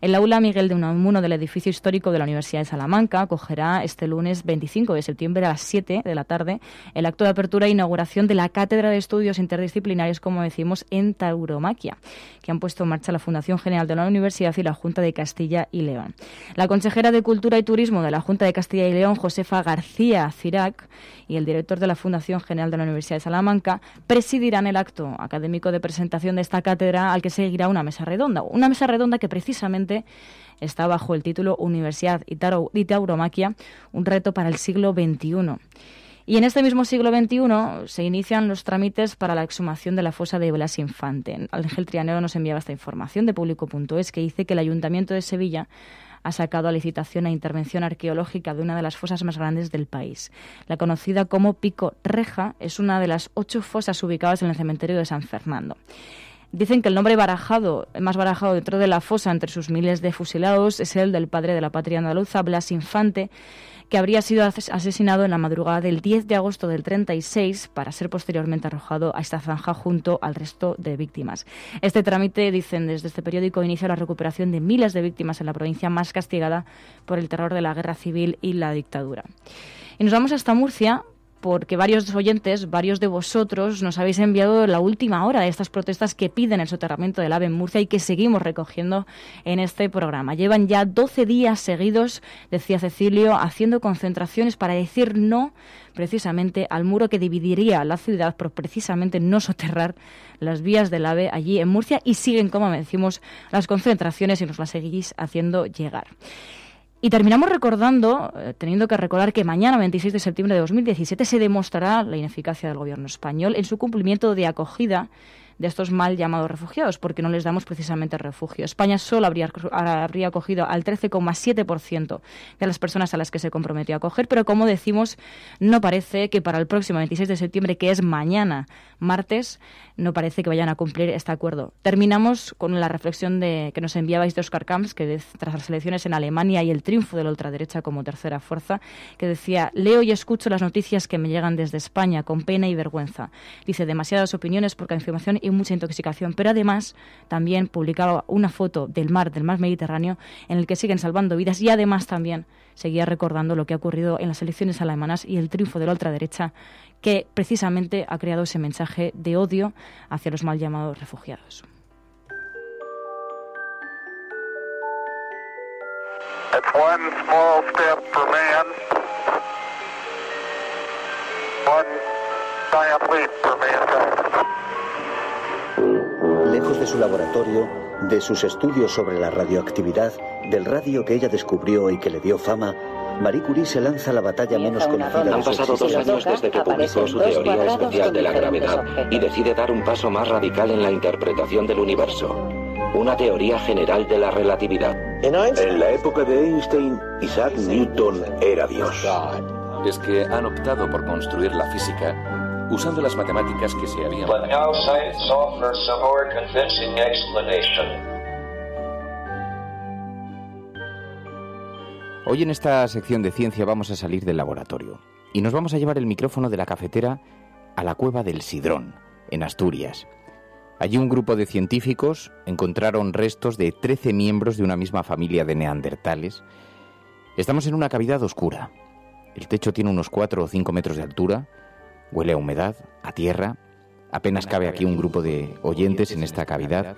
El aula Miguel de Unamuno del edificio histórico de la Universidad de Salamanca acogerá este lunes 25 de septiembre a las 7 de la tarde el acto de apertura e inauguración de la Cátedra de Estudios Interdisciplinarios, como decimos, en Tauromaquia, que han puesto en marcha la Fundación General de la Universidad y la Junta de Castilla y León. La consejera de Cultura y Turismo de la Junta de Castilla y León, Josefa García Cirac, y el director de la Fundación General de la Universidad de Salamanca presidirán el acto académico de presentación de esta cátedra, al que seguirá una mesa redonda que precisamente está bajo el título Universidad y Tauromaquia, un reto para el siglo XXI. Y en este mismo siglo XXI se inician los trámites para la exhumación de la fosa de Blas Infante. Ángel Trianero nos enviaba esta información de Público.es, que dice que el Ayuntamiento de Sevilla ha sacado a licitación la intervención arqueológica de una de las fosas más grandes del país. La conocida como Pico Reja es una de las 8 fosas ubicadas en el cementerio de San Fernando. Dicen que el nombre más barajado dentro de la fosa entre sus miles de fusilados es el del padre de la patria andaluza, Blas Infante, que habría sido asesinado en la madrugada del 10 de agosto del 36 para ser posteriormente arrojado a esta zanja junto al resto de víctimas. Este trámite, dicen desde este periódico, inicia la recuperación de miles de víctimas en la provincia más castigada por el terror de la guerra civil y la dictadura. Y nos vamos hasta Murcia, porque varios oyentes, varios de vosotros, nos habéis enviado la última hora de estas protestas que piden el soterramiento del AVE en Murcia y que seguimos recogiendo en este programa. Llevan ya 12 días seguidos, decía Cecilio, haciendo concentraciones para decir no precisamente al muro que dividiría la ciudad por precisamente no soterrar las vías del AVE allí en Murcia, y siguen, como decimos, las concentraciones y nos las seguís haciendo llegar. Y terminamos teniendo que recordar que mañana, 26 de septiembre de 2017, se demostrará la ineficacia del gobierno español en su cumplimiento de acogida de estos mal llamados refugiados, porque no les damos precisamente refugio. España solo habría acogido al 13,7% de las personas a las que se comprometió a acoger, pero como decimos, no parece que para el próximo 26 de septiembre, que es mañana, martes, no parece que vayan a cumplir este acuerdo. Terminamos con la reflexión que nos enviabais de Óscar Camps, que tras las elecciones en Alemania y el triunfo de la ultraderecha como tercera fuerza, que decía: leo y escucho las noticias que me llegan desde España con pena y vergüenza. Dice, demasiadas opiniones, poca información y mucha intoxicación, pero además también publicaba una foto del mar Mediterráneo, en el que siguen salvando vidas, y además también seguía recordando lo que ha ocurrido en las elecciones alemanas y el triunfo de la ultraderecha, que precisamente ha creado ese mensaje de odio hacia los mal llamados refugiados. It's one small step for man, one giant leap for mankind. Lejos de su laboratorio, de sus estudios sobre la radioactividad, del radio que ella descubrió y que le dio fama, Marie Curie se lanza a la batalla menos conocida de su existencia. Han pasado 2 años desde que publicó su teoría especial de la gravedad y decide dar un paso más radical en la interpretación del universo. Una teoría general de la relatividad. En la época de Einstein, Isaac Newton era Dios. Es que han optado por construir la física usando las matemáticas que se habían... But now science offers a more convincing explanation. Hoy en esta sección de ciencia vamos a salir del laboratorio y nos vamos a llevar el micrófono de la cafetera a la cueva del Sidrón, en Asturias. Allí un grupo de científicos encontraron restos de 13 miembros de una misma familia de neandertales. Estamos en una cavidad oscura. El techo tiene unos 4 o 5 metros de altura, huele a humedad, a tierra. Apenas cabe aquí un grupo de oyentes en esta cavidad.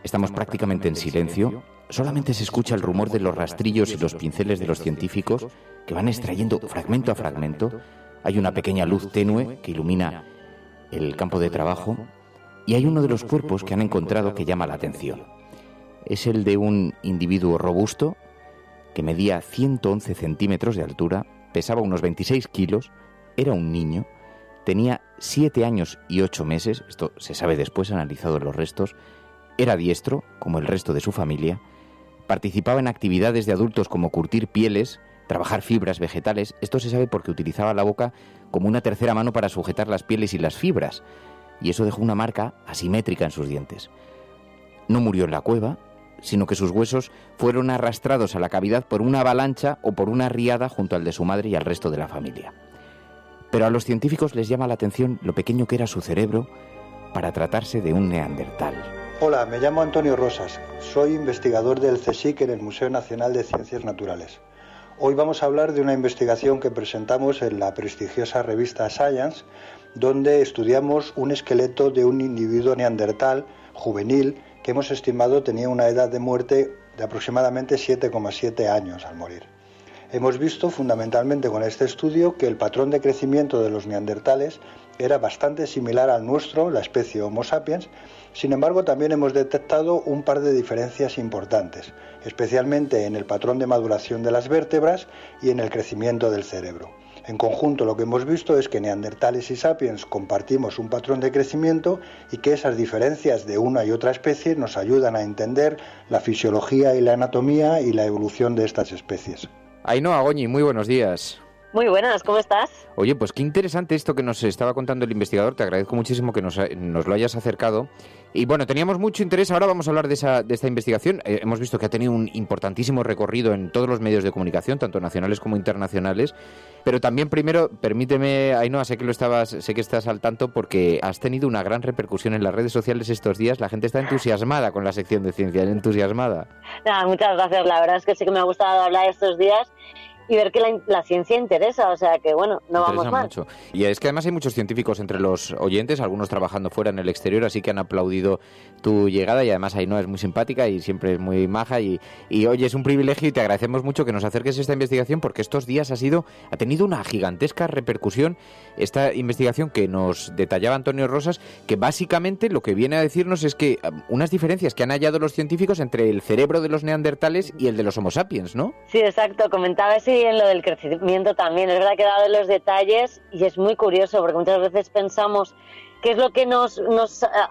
Estamos prácticamente en silencio. Solamente se escucha el rumor de los rastrillos y los pinceles de los científicos que van extrayendo fragmento a fragmento. Hay una pequeña luz tenue que ilumina el campo de trabajo y hay uno de los cuerpos que han encontrado que llama la atención. Es el de un individuo robusto que medía 111 centímetros de altura, pesaba unos 26 kilos, era un niño, tenía 7 años y 8 meses, esto se sabe después, analizado los restos, era diestro, como el resto de su familia, participaba en actividades de adultos como curtir pieles, trabajar fibras vegetales. Esto se sabe porque utilizaba la boca como una tercera mano para sujetar las pieles y las fibras, y eso dejó una marca asimétrica en sus dientes. No murió en la cueva, sino que sus huesos fueron arrastrados a la cavidad por una avalancha o por una riada junto al de su madre y al resto de la familia. Pero a los científicos les llama la atención lo pequeño que era su cerebro para tratarse de un neandertal. Hola, me llamo Antonio Rosas, soy investigador del CSIC en el Museo Nacional de Ciencias Naturales. Hoy vamos a hablar de una investigación que presentamos en la prestigiosa revista Science, donde estudiamos un esqueleto de un individuo neandertal juvenil que hemos estimado tenía una edad de muerte de aproximadamente 7,7 años al morir. Hemos visto fundamentalmente con este estudio que el patrón de crecimiento de los neandertales era bastante similar al nuestro, la especie Homo sapiens. Sin embargo, también hemos detectado un par de diferencias importantes, especialmente en el patrón de maduración de las vértebras y en el crecimiento del cerebro. En conjunto, lo que hemos visto es que neandertales y sapiens compartimos un patrón de crecimiento y que esas diferencias de una y otra especie nos ayudan a entender la fisiología y la anatomía y la evolución de estas especies. Ainhoa Goñi, muy buenos días. Muy buenas, ¿cómo estás? Oye, pues qué interesante esto que nos estaba contando el investigador, te agradezco muchísimo que nos lo hayas acercado. Y bueno, teníamos mucho interés, ahora vamos a hablar de esta investigación. Hemos visto que ha tenido un importantísimo recorrido en todos los medios de comunicación, tanto nacionales como internacionales. Pero también primero, permíteme, Ainhoa, sé que estás al tanto porque has tenido una gran repercusión en las redes sociales estos días. La gente está entusiasmada con la sección de ciencia, entusiasmada. Nada, muchas gracias, la verdad es que sí que me ha gustado hablar estos días y ver que la ciencia interesa, o sea que bueno, no vamos mal. Mucho. Y es que además hay muchos científicos entre los oyentes, algunos trabajando fuera en el exterior, así que han aplaudido tu llegada y además Ainhoa es muy simpática y siempre es muy maja y oye, es un privilegio y te agradecemos mucho que nos acerques a esta investigación porque estos días ha tenido una gigantesca repercusión esta investigación que nos detallaba Antonio Rosas, que básicamente lo que viene a decirnos es que unas diferencias que han hallado los científicos entre el cerebro de los neandertales y el de los Homo sapiens, ¿no? Sí, exacto, comentaba ese en lo del crecimiento también. Es verdad que he dado los detalles y es muy curioso porque muchas veces pensamos qué es lo que nos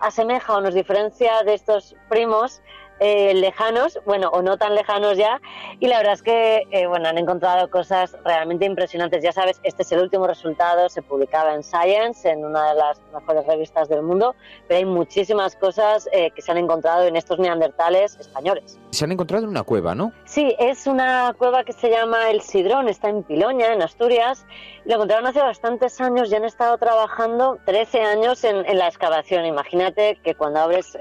asemeja o nos diferencia de estos primos lejanos, bueno, o no tan lejanos ya, y la verdad es que han encontrado cosas realmente impresionantes. Ya sabes, este es el último resultado, se publicaba en Science, en una de las mejores revistas del mundo, pero hay muchísimas cosas que se han encontrado en estos neandertales españoles. Se han encontrado en una cueva, ¿no? Sí, es una cueva que se llama El Sidrón, está en Piloña, en Asturias, y lo encontraron hace bastantes años y han estado trabajando 13 años en la excavación. Imagínate que cuando abres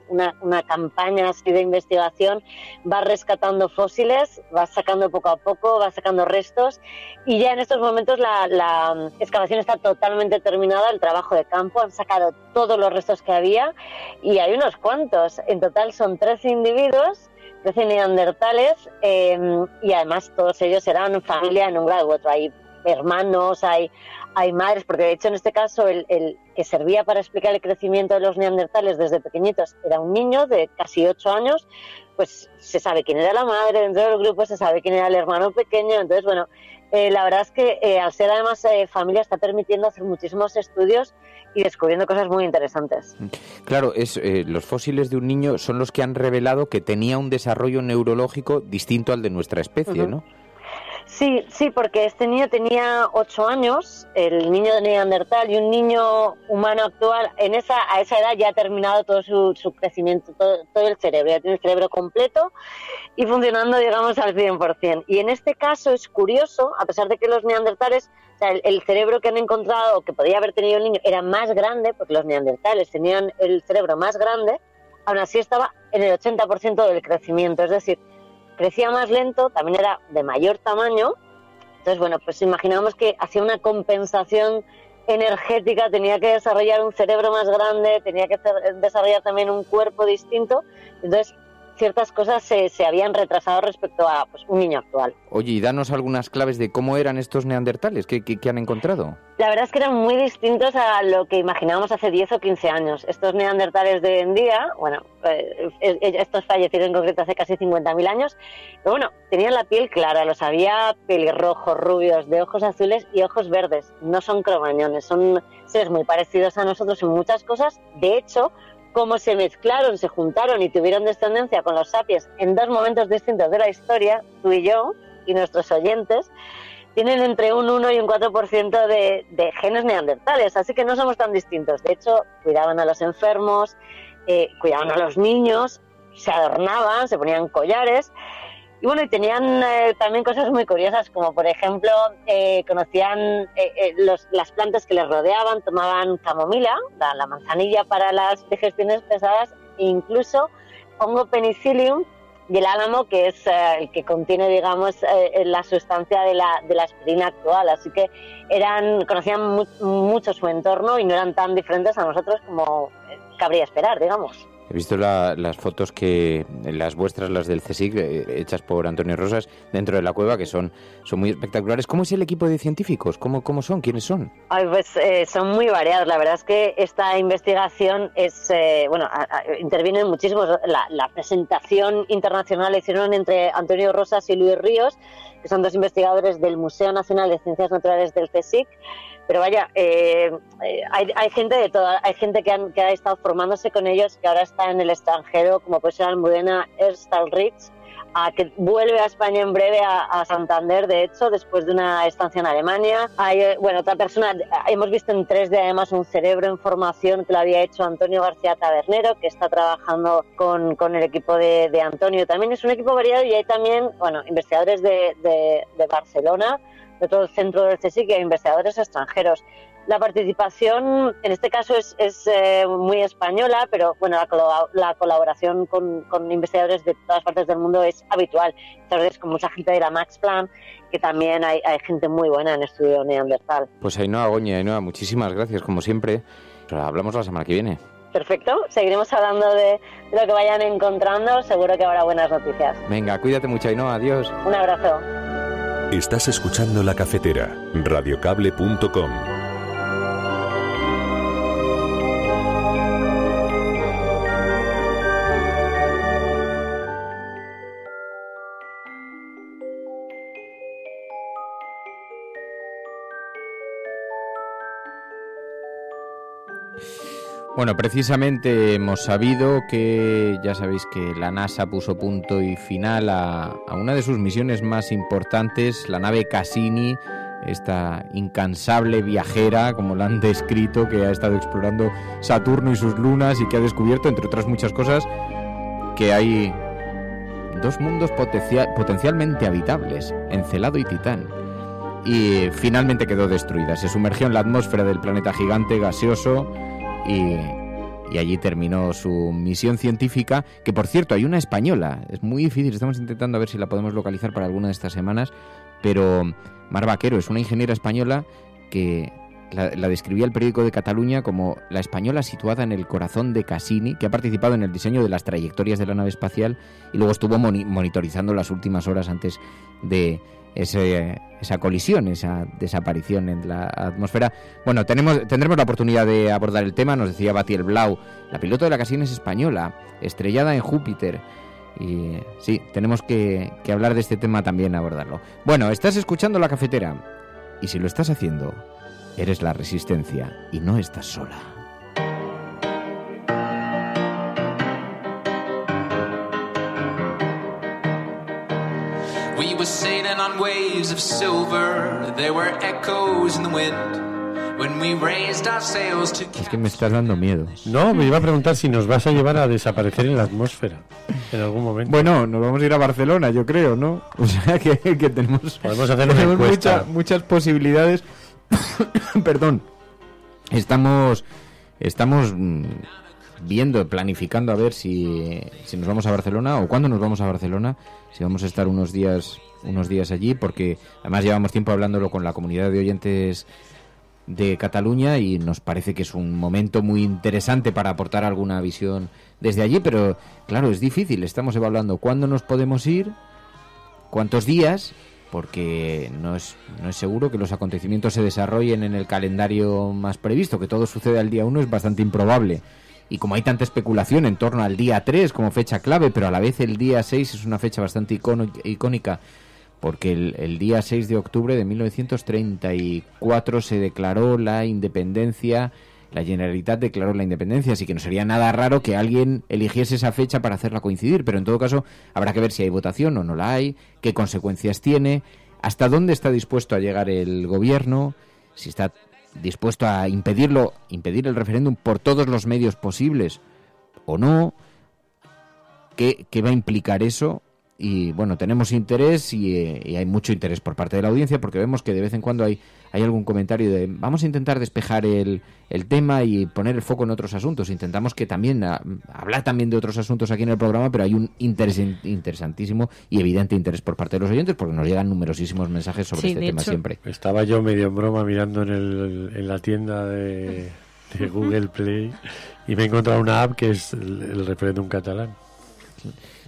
una campaña así de investigación, vas rescatando fósiles, vas sacando poco a poco, vas sacando restos y ya en estos momentos la excavación está totalmente terminada, el trabajo de campo, han sacado todos los restos que había y hay unos cuantos, en total son 13 individuos, 13 neandertales y además todos ellos eran familia en un grado u otro, hay hermanos, hay madres, porque de hecho en este caso el que servía para explicar el crecimiento de los neandertales desde pequeñitos era un niño de casi 8 años, pues se sabe quién era la madre dentro del grupo, se sabe quién era el hermano pequeño, entonces bueno, la verdad es que al ser además familia está permitiendo hacer muchísimos estudios y descubriendo cosas muy interesantes. Claro, los fósiles de un niño son los que han revelado que tenía un desarrollo neurológico distinto al de nuestra especie, ¿no? Sí, porque este niño tenía 8 años, el niño de Neandertal, y un niño humano actual a esa edad ya ha terminado todo su crecimiento, todo el cerebro, ya tiene el cerebro completo y funcionando, digamos, al 100%. Y en este caso es curioso, a pesar de que los neandertales, o sea, el cerebro que han encontrado, que podía haber tenido el niño, era más grande, porque los neandertales tenían el cerebro más grande, aún así estaba en el 80% del crecimiento, es decir, crecía más lento, también era de mayor tamaño. Entonces, bueno, pues imaginamos que hacía una compensación energética, tenía que desarrollar un cerebro más grande, tenía que desarrollar también un cuerpo distinto. Entonces, ciertas cosas se habían retrasado respecto a un niño actual. Oye, y danos algunas claves de cómo eran estos neandertales, ¿qué han encontrado? La verdad es que eran muy distintos a lo que imaginábamos hace 10 o 15 años. Estos neandertales de hoy en día, bueno, estos fallecieron en concreto hace casi 50.000 años, pero bueno, tenían la piel clara, los había pelirrojos, rubios, de ojos azules y ojos verdes. No son cromañones, son seres muy parecidos a nosotros en muchas cosas. De hecho, como se mezclaron, se juntaron y tuvieron descendencia con los sapiens en 2 momentos distintos de la historia, tú y yo y nuestros oyentes, tienen entre un 1 y un 4% de genes neandertales, así que no somos tan distintos. De hecho, cuidaban a los enfermos, cuidaban a los niños, se adornaban, se ponían collares. Y bueno, y tenían también cosas muy curiosas, como por ejemplo, conocían las plantas que les rodeaban, tomaban camomila, la manzanilla para las digestiones pesadas, e incluso hongo penicillium y el álamo, que es el que contiene, digamos, la sustancia de la aspirina actual. Así que conocían mucho su entorno y no eran tan diferentes a nosotros como cabría esperar, digamos. He visto las fotos las vuestras, las del CSIC, hechas por Antonio Rosas, dentro de la cueva, que son muy espectaculares. ¿Cómo es el equipo de científicos? ¿Cómo son? ¿Quiénes son? Ay, pues son muy variados. La verdad es que esta investigación intervienen muchísimos. La presentación internacional la hicieron entre Antonio Rosas y Luis Ríos, que son 2 investigadores del Museo Nacional de Ciencias Naturales del CSIC. Pero vaya, hay gente de toda, hay gente que ha estado formándose con ellos, que ahora está en el extranjero, como puede ser Almudena Erstalrich, que vuelve a España en breve, a Santander, de hecho, después de una estancia en Alemania. Hay, otra persona, hemos visto en 3D además un cerebro en formación que lo había hecho Antonio García Tabernero, que está trabajando con el equipo de Antonio. También es un equipo variado, y hay también, investigadores de Barcelona, de todo el centro del CSIC, y hay investigadores extranjeros. La participación en este caso es muy española, pero bueno, la colaboración con investigadores de todas partes del mundo es habitual. Entonces, con mucha gente de la Max Planck, que también hay gente muy buena en estudio neandertal. Pues Ainhoa Goñi, muchísimas gracias, como siempre. Hablamos la semana que viene. Perfecto, seguiremos hablando de lo que vayan encontrando, seguro que habrá buenas noticias. Venga, cuídate mucho, Ainhoa, adiós. Un abrazo. Estás escuchando La Cafetera, radiocable.com. Bueno, precisamente hemos sabido que, ya sabéis que la NASA puso punto y final a una de sus misiones más importantes, la nave Cassini, esta incansable viajera, como la han descrito, que ha estado explorando Saturno y sus lunas y que ha descubierto, entre otras muchas cosas, que hay 2 mundos potencialmente habitables, Encelado y Titán. Y finalmente quedó destruida, se sumergió en la atmósfera del planeta gigante gaseoso y allí terminó su misión científica, que por cierto hay una española, es muy difícil, estamos intentando a ver si la podemos localizar para alguna de estas semanas, pero Mar Vaquero es una ingeniera española que la describía el periódico de Cataluña como la española situada en el corazón de Cassini, que ha participado en el diseño de las trayectorias de la nave espacial y luego estuvo monitorizando las últimas horas antes de esa colisión, esa desaparición en la atmósfera. Bueno, tendremos la oportunidad de abordar el tema. Nos decía Batiel Blau, la piloto de la Cassini es española, estrellada en Júpiter, Y sí, tenemos que hablar de este tema también, abordarlo. Bueno, estás escuchando La Cafetera. Y si lo estás haciendo, eres la Resistencia y no estás sola. We were sailing on waves of silver. There were echoes in the wind. When we raised our sails to... Es que me estás dando miedo. No, me iba a preguntar si nos vas a llevar a desaparecer en la atmósfera en algún momento. Bueno, nos vamos a ir a Barcelona, yo creo, ¿no? O sea que podemos hacer una encuesta. Muchas posibilidades. Perdón. Estamos viendo, planificando a ver si nos vamos a Barcelona o cuándo nos vamos a Barcelona, si vamos a estar unos días allí, porque además llevamos tiempo hablándolo con la comunidad de oyentes de Cataluña y nos parece que es un momento muy interesante para aportar alguna visión desde allí, pero claro, es difícil, estamos evaluando cuándo nos podemos ir, cuántos días, porque no es seguro que los acontecimientos se desarrollen en el calendario más previsto, que todo suceda el día 1 es bastante improbable. Y como hay tanta especulación en torno al día 3 como fecha clave, pero a la vez el día 6 es una fecha bastante icónica, porque el día 6 de octubre de 1934 se declaró la independencia, la Generalitat declaró la independencia, así que no sería nada raro que alguien eligiese esa fecha para hacerla coincidir, pero en todo caso habrá que ver si hay votación o no la hay, qué consecuencias tiene, hasta dónde está dispuesto a llegar el gobierno, si está dispuesto a impedir el referéndum por todos los medios posibles o no, qué va a implicar eso. Y bueno, tenemos interés y hay mucho interés por parte de la audiencia, porque vemos que de vez en cuando hay algún comentario de vamos a intentar despejar el tema y poner el foco en otros asuntos. Intentamos que también hablar también de otros asuntos aquí en el programa, pero hay un interés interesantísimo y evidente interés por parte de los oyentes, porque nos llegan numerosísimos mensajes sobre este tema siempre. Estaba yo medio en broma mirando en la tienda de Google Play y me he encontrado una app que es el referéndum catalán.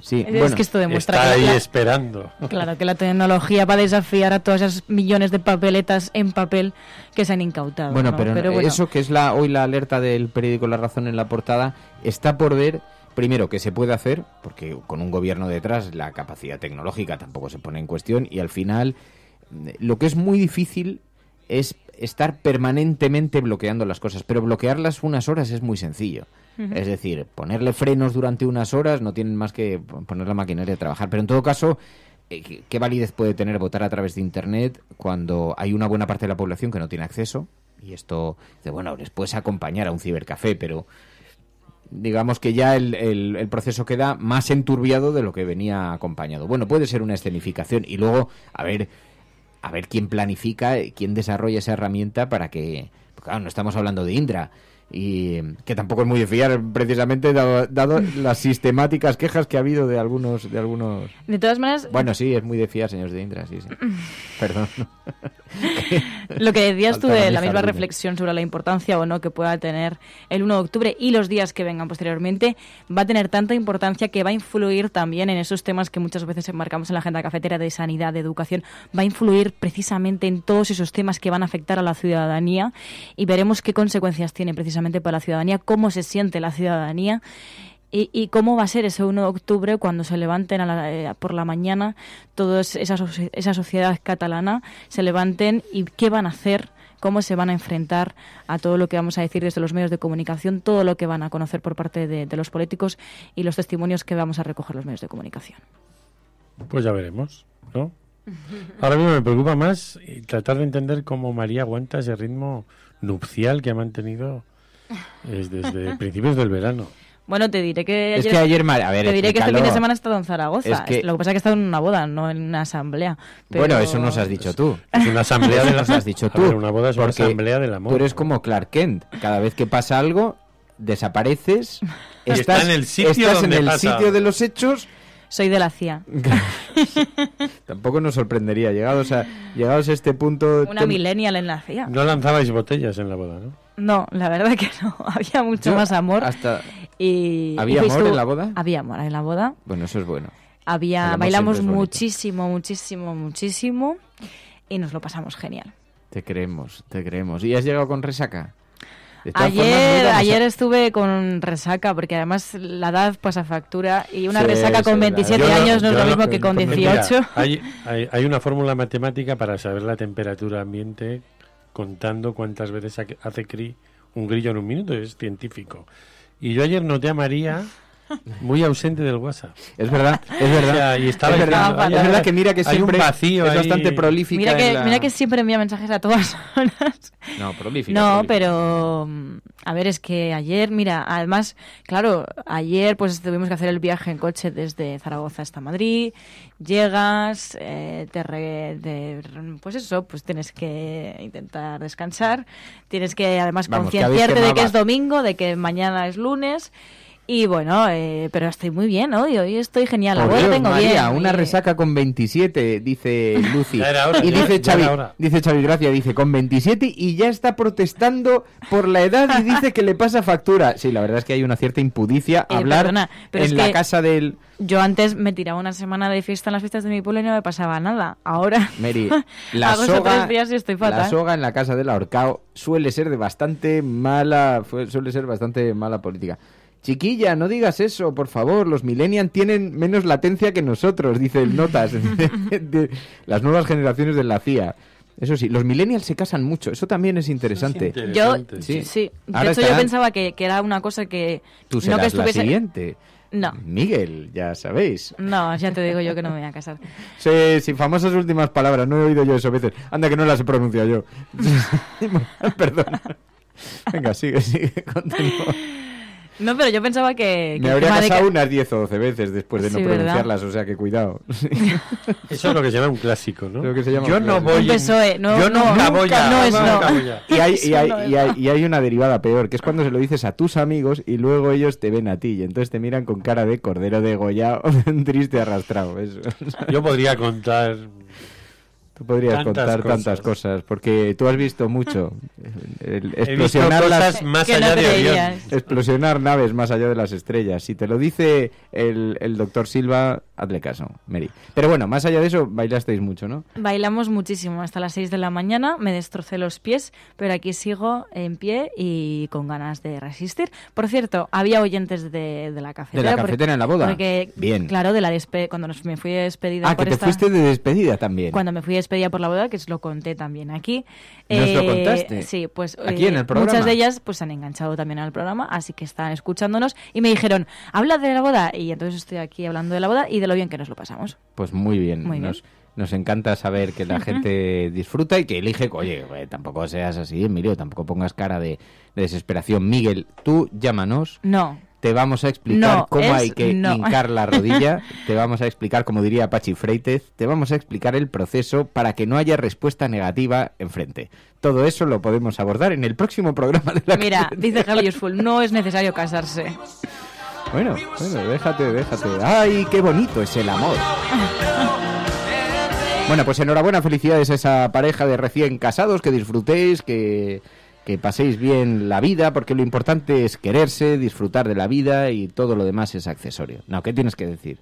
Sí, es que esto demuestra está ahí esperando. Claro, que la tecnología va a desafiar a todas esas millones de papeletas en papel que se han incautado. Bueno, ¿no? pero bueno, eso que es hoy la alerta del periódico La Razón en la portada, está por ver, primero, que se puede hacer, porque con un gobierno detrás la capacidad tecnológica tampoco se pone en cuestión, y al final lo que es muy difícil es estar permanentemente bloqueando las cosas, pero bloquearlas unas horas es muy sencillo. Es decir, ponerle frenos durante unas horas no tienen más que poner la maquinaria a trabajar. Pero en todo caso, ¿qué validez puede tener votar a través de Internet cuando hay una buena parte de la población que no tiene acceso? Y esto, bueno, les puedes acompañar a un cibercafé, pero digamos que ya el proceso queda más enturbiado de lo que venía acompañado. Bueno, puede ser una escenificación y luego a ver quién planifica, quién desarrolla esa herramienta para que... Claro, no estamos hablando de Indra, y que tampoco es muy de fiar precisamente dado las sistemáticas quejas que ha habido de algunos de todas maneras, bueno, sí, es muy de fiar, señores de Indra, sí. Perdón. Lo que decías tú de la misma reflexión sobre la importancia o no que pueda tener el 1 de octubre y los días que vengan posteriormente, va a tener tanta importancia que va a influir también en esos temas que muchas veces enmarcamos en la agenda cafetera de sanidad, de educación, va a influir precisamente en todos esos temas que van a afectar a la ciudadanía, y veremos qué consecuencias tiene precisamente para la ciudadanía, cómo se siente la ciudadanía y cómo va a ser ese 1 de octubre cuando se levanten por la mañana toda esa sociedad catalana, se levanten y qué van a hacer, cómo se van a enfrentar a todo lo que vamos a decir desde los medios de comunicación, todo lo que van a conocer por parte de los políticos y los testimonios que vamos a recoger los medios de comunicación. Pues ya veremos, ¿no? Ahora mismo me preocupa más tratar de entender cómo María aguanta ese ritmo nupcial que ha mantenido desde principios del verano. Bueno, te diré que ayer te diré que este fin de semana he estado en Zaragoza. Lo que pasa es que he estado en una boda, no en una asamblea. Pero... Bueno, eso nos has dicho tú. Es una asamblea de nos has dicho tú. A ver, una boda es una asamblea del amor. Tú eres como Clark Kent. Cada vez que pasa algo, desapareces. Estás en el sitio de los hechos. Soy de la CIA. Tampoco nos sorprendería. Llegados a este punto... Una millennial en la CIA. No lanzabais botellas en la boda, ¿no? No, la verdad que no. Había mucho más amor. ¿Había amor en la boda? Había amor en la boda. Bueno, eso es bueno. Bailamos muchísimo y nos lo pasamos genial. Te creemos. ¿Y has llegado con resaca? Ayer estuve con resaca, porque además la edad pasa factura, y una resaca con 27 años no es lo mismo que con 18. Mira, hay una fórmula matemática para saber la temperatura ambiente contando cuántas veces hace cri un grillo en un minuto, es científico. Y yo ayer noté a María muy ausente del WhatsApp. Es verdad. O sea, y estaba es verdad que mira que siempre hay un vacío es bastante prolífica. Mira que siempre envía mensajes a todas horas. No, prolífica. No, pero a ver, es que ayer, mira, además, claro, ayer pues tuvimos que hacer el viaje en coche desde Zaragoza hasta Madrid. Llegas, pues eso, pues tienes que intentar descansar, tienes que además concienciarte de que es domingo, de que mañana es lunes. Y bueno, pero estoy muy bien hoy estoy genial. Por Ahora Dios, tengo María, bien. Una resaca con 27, dice Lucy. Y dice Xavi Gracia, dice con 27 y ya está protestando por la edad y dice que le pasa factura. Sí, la verdad es que hay una cierta impudicia hablar en la casa del... Yo antes me tiraba una semana de fiesta en las fiestas de mi pueblo y no me pasaba nada. Ahora Mary, hago esos 3 días y estoy fatal. La soga en la casa del ahorcao suele ser bastante mala política. Chiquilla, no digas eso, por favor. Los millennials tienen menos latencia que nosotros, dice el Notas, de las nuevas generaciones de la CIA. Eso sí, los millennials se casan mucho. Eso también es interesante. Sí. De hecho, yo pensaba que era una cosa que... Tú serás que estuviese... la siguiente. No. Miguel, ya sabéis. No, ya te digo yo que no me voy a casar. Sí, famosas últimas palabras. No he oído yo eso a veces. Anda, que no las he pronunciado yo. Perdón. Venga, sigue, continúa. No, pero yo pensaba que me habría casado unas 10 o 12 veces después de no pronunciarlas, ¿verdad? O sea que cuidado. Eso es lo que se llama un clásico, ¿no? Yo no voy. Un PSOE, no, yo nunca voy a. No es no. Y hay una derivada peor, que es cuando se lo dices a tus amigos y luego ellos te ven a ti y entonces te miran con cara de cordero degollado, triste arrastrado. Eso. Yo podría contar. Tú podrías contar tantas cosas, porque tú has visto mucho. Explosionar cosas más allá de avión. Explosionar naves más allá de las estrellas. Si te lo dice el doctor Silva, hazle caso, Mary. Pero bueno, más allá de eso, bailasteis mucho, ¿no? Bailamos muchísimo, hasta las 6 de la mañana, me destrocé los pies, pero aquí sigo en pie y con ganas de resistir. Por cierto, había oyentes de la cafetera. ¿De la cafetera en la boda? Porque, bien. Claro, cuando me fui de despedida. Que te fuiste de despedida también. Cuando me fui de despedida por la boda, que os lo conté también aquí. ¿Nos lo contaste? Sí, pues aquí en el programa. Muchas de ellas pues han enganchado también al programa, así que están escuchándonos y me dijeron, habla de la boda, y entonces estoy aquí hablando de la boda y de lo bien que nos lo pasamos. Pues muy bien. Nos encanta saber que la gente disfruta y que elige. Oye, tampoco seas así, Emilio, tampoco pongas cara de desesperación. Miguel, tú llámanos. No. Te vamos a explicar cómo hay que hincar la rodilla, te vamos a explicar, como diría Pachi Freitez, te vamos a explicar el proceso para que no haya respuesta negativa enfrente. Todo eso lo podemos abordar en el próximo programa de la Mira, dice Javi Useful, no es necesario casarse. Bueno, déjate. ¡Ay, qué bonito es el amor! Bueno, pues enhorabuena, felicidades a esa pareja de recién casados, que disfrutéis, que paséis bien la vida, porque lo importante es quererse, disfrutar de la vida y todo lo demás es accesorio. No, ¿qué tienes que decir?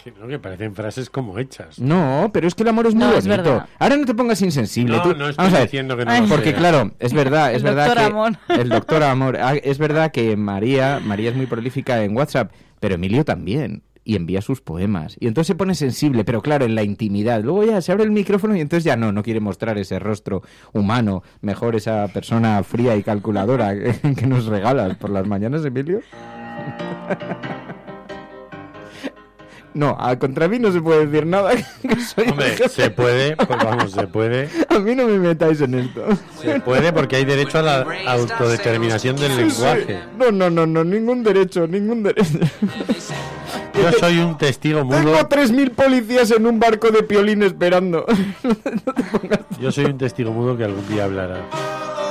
Que parecen frases como hechas. No, pero es que el amor es muy bonito. Verdad. Ahora no te pongas insensible. No estoy diciendo que no lo porque sea. Claro, es verdad que Amor. El doctor Amor, es verdad que María es muy prolífica en WhatsApp, pero Emilio también. Y envía sus poemas. Y entonces se pone sensible, pero claro, en la intimidad. Luego ya se abre el micrófono y entonces ya no quiere mostrar ese rostro humano. Mejor esa persona fría y calculadora que nos regalas por las mañanas, Emilio. No, contra mí no se puede decir nada. Hombre, se puede, pues vamos, se puede. A mí no me metáis en esto. Se puede porque hay derecho a la autodeterminación del lenguaje. No, ningún derecho. Yo soy un testigo mudo. Tengo 3.000 policías en un barco de Piolín esperando. Yo soy un testigo mudo que algún día hablará.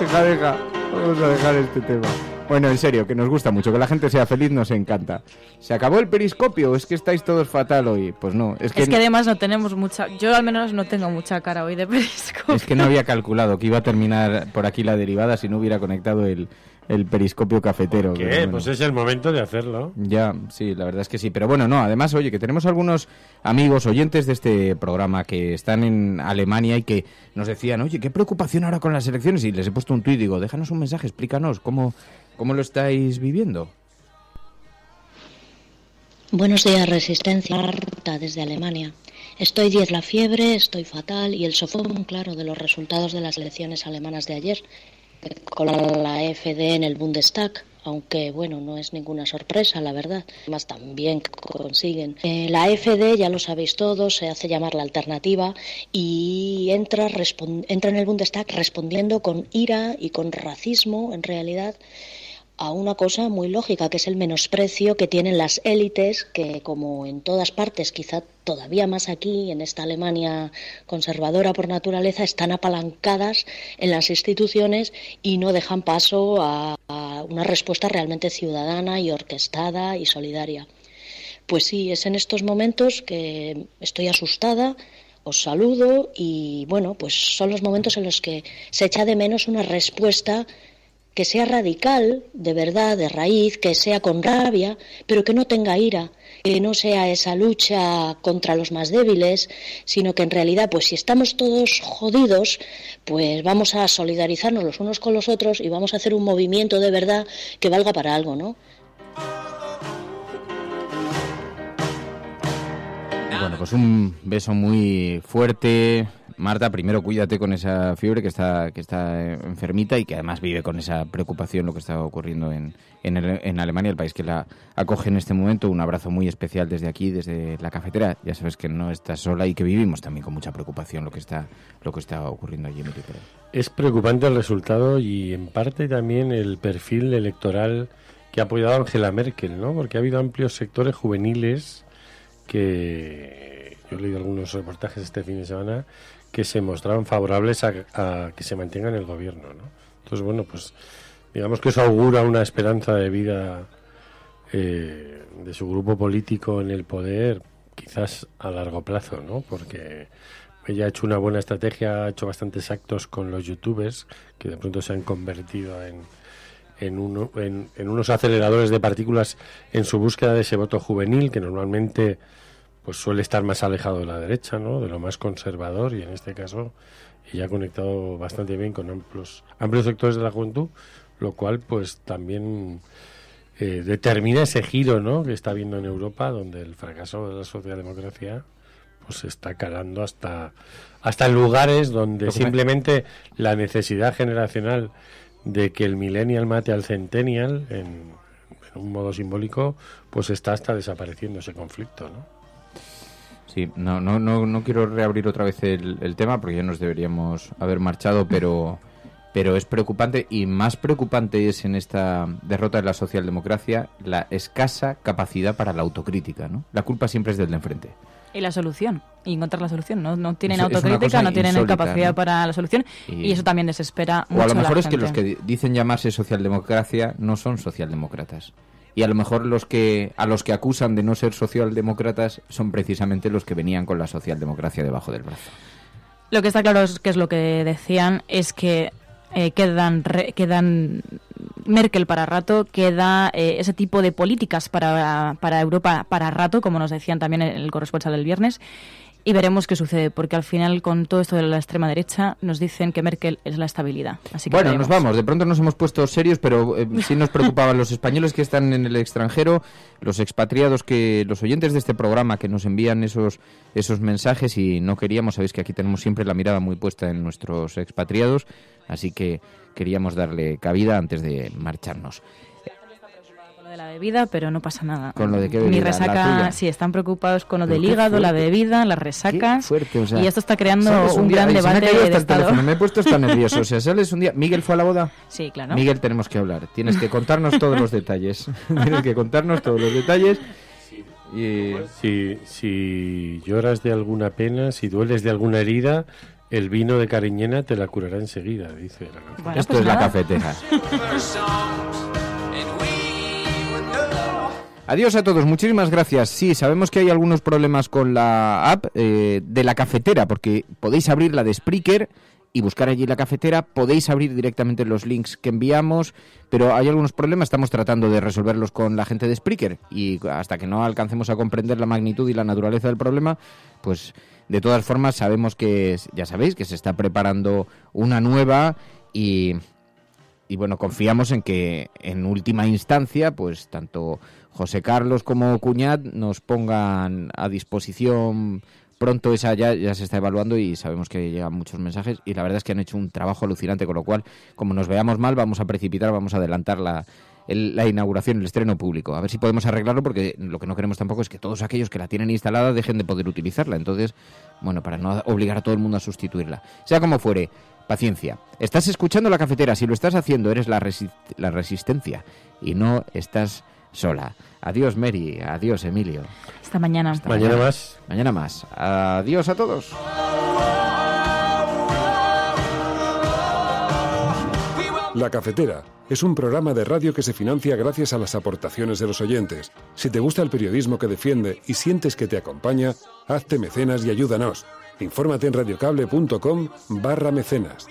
Deja. Vamos a dejar este tema. Bueno, en serio, que nos gusta mucho, que la gente sea feliz, nos encanta. ¿Se acabó el periscopio? ¿Es que estáis todos fatal hoy? Pues no. Es que además no tenemos mucha... Yo al menos no tengo mucha cara hoy de periscopio. Es que no había calculado que iba a terminar por aquí la derivada si no hubiera conectado el el periscopio cafetero. ¿Qué? Bueno. Pues es el momento de hacerlo. Ya, sí, la verdad es que sí. Pero bueno, no, además, oye, que tenemos algunos amigos oyentes de este programa que están en Alemania y que nos decían, oye, qué preocupación ahora con las elecciones. Y les he puesto un tuit y digo, déjanos un mensaje, explícanos cómo lo estáis viviendo. Buenos días, Resistencia. Marta, desde Alemania. Estoy 10 la fiebre, estoy fatal y el sofón claro de los resultados de las elecciones alemanas de ayer, con la AfD en el Bundestag, aunque bueno, no es ninguna sorpresa, la verdad, más también consiguen. La AfD, ya lo sabéis todos, se hace llamar la alternativa y entra en el Bundestag respondiendo con ira y con racismo, en realidad, a una cosa muy lógica, que es el menosprecio que tienen las élites, que como en todas partes, quizá todavía más aquí, en esta Alemania conservadora por naturaleza, están apalancadas en las instituciones y no dejan paso a una respuesta realmente ciudadana y orquestada y solidaria. Pues sí, es en estos momentos que estoy asustada, os saludo y bueno, pues son los momentos en los que se echa de menos una respuesta que sea radical, de verdad, de raíz, que sea con rabia, pero que no tenga ira, que no sea esa lucha contra los más débiles, sino que en realidad, pues si estamos todos jodidos, pues vamos a solidarizarnos los unos con los otros y vamos a hacer un movimiento de verdad que valga para algo, ¿no? Bueno, pues un beso muy fuerte. Marta, primero cuídate con esa fiebre que está enfermita y que además vive con esa preocupación lo que está ocurriendo en Alemania, el país que la acoge en este momento. Un abrazo muy especial desde aquí, desde la cafetera. Ya sabes que no estás sola y que vivimos también con mucha preocupación lo que está ocurriendo allí en Europa. Es preocupante el resultado y en parte también el perfil electoral que ha apoyado Angela Merkel, ¿no? Porque ha habido amplios sectores juveniles que yo he leído algunos reportajes este fin de semana que se mostraban favorables a que se mantenga en el gobierno, ¿no? Entonces, bueno, pues digamos que eso augura una esperanza de vida de su grupo político en el poder, quizás a largo plazo, ¿no? Porque ella ha hecho una buena estrategia, ha hecho bastantes actos con los youtubers que de pronto se han convertido en unos aceleradores de partículas en su búsqueda de ese voto juvenil que normalmente pues suele estar más alejado de la derecha, ¿no? De lo más conservador, y en este caso ella ha conectado bastante bien con amplios sectores de la juventud, lo cual pues también determina ese giro, ¿no? Que está habiendo en Europa, donde el fracaso de la socialdemocracia pues se está calando hasta en lugares donde simplemente la necesidad generacional de que el millennial mate al centennial en un modo simbólico pues está hasta desapareciendo ese conflicto, ¿no? Sí, no quiero reabrir otra vez el tema porque ya nos deberíamos haber marchado, pero es preocupante, y más preocupante es en esta derrota de la socialdemocracia la escasa capacidad para la autocrítica, ¿no? La culpa siempre es del de enfrente. Y la solución, y encontrar la solución, no tienen autocrítica, no tienen capacidad, ¿no?, para la solución, y eso también desespera mucho a la gente. O a lo mejor es que los que dicen llamarse socialdemocracia no son socialdemócratas. Y a lo mejor a los que acusan de no ser socialdemócratas son precisamente los que venían con la socialdemocracia debajo del brazo. Lo que está claro es que es lo que decían, es que quedan Merkel para rato, queda ese tipo de políticas para Europa para rato, como nos decían también en el corresponsal del viernes. Y veremos qué sucede, porque al final con todo esto de la extrema derecha nos dicen que Merkel es la estabilidad. Así que bueno, nos vamos. De pronto nos hemos puesto serios, pero sí nos preocupaban los españoles que están en el extranjero, los expatriados, los oyentes de este programa que nos envían esos mensajes, y no queríamos, sabéis que aquí tenemos siempre la mirada muy puesta en nuestros expatriados, así que queríamos darle cabida antes de marcharnos. De la bebida, pero no pasa nada. ¿Con lo de qué bebida? Mi resaca, sí, están preocupados con lo del hígado, la bebida, las resacas. Fuerte, o sea, y esto está creando un gran debate de estado. Me he puesto hasta nervioso. O sea, sales un día. ¿Miguel fue a la boda? Sí, claro. Miguel, tenemos que hablar. Tienes que contarnos todos los detalles. Tienes que contarnos todos los detalles. Y... Si lloras de alguna pena, si dueles de alguna herida, el vino de Cariñena te la curará enseguida, dice la canción. Bueno, esto pues es nada. La cafetera. Adiós a todos, muchísimas gracias. Sí, sabemos que hay algunos problemas con la app de la cafetera, porque podéis abrir la de Spreaker y buscar allí la cafetera. Podéis abrir directamente los links que enviamos, pero hay algunos problemas, estamos tratando de resolverlos con la gente de Spreaker, y hasta que no alcancemos a comprender la magnitud y la naturaleza del problema, pues de todas formas sabemos que, ya sabéis, que se está preparando una nueva, y bueno, confiamos en que en última instancia, pues tanto José Carlos como Cuñat nos pongan a disposición pronto. Esa ya se está evaluando y sabemos que llegan muchos mensajes, y la verdad es que han hecho un trabajo alucinante, con lo cual, como nos veamos mal, vamos a precipitar, vamos a adelantar la inauguración, el estreno público. A ver si podemos arreglarlo, porque lo que no queremos tampoco es que todos aquellos que la tienen instalada dejen de poder utilizarla. Entonces, bueno, para no obligar a todo el mundo a sustituirla. Sea como fuere, paciencia. Estás escuchando La Cafetera. Si lo estás haciendo, eres la resistencia y no estás sola. Adiós, Mary. Adiós, Emilio. Hasta mañana. Mañana más. Mañana más. Adiós a todos. La Cafetera es un programa de radio que se financia gracias a las aportaciones de los oyentes. Si te gusta el periodismo que defiende y sientes que te acompaña, hazte mecenas y ayúdanos. Infórmate en radiocable.com/mecenas.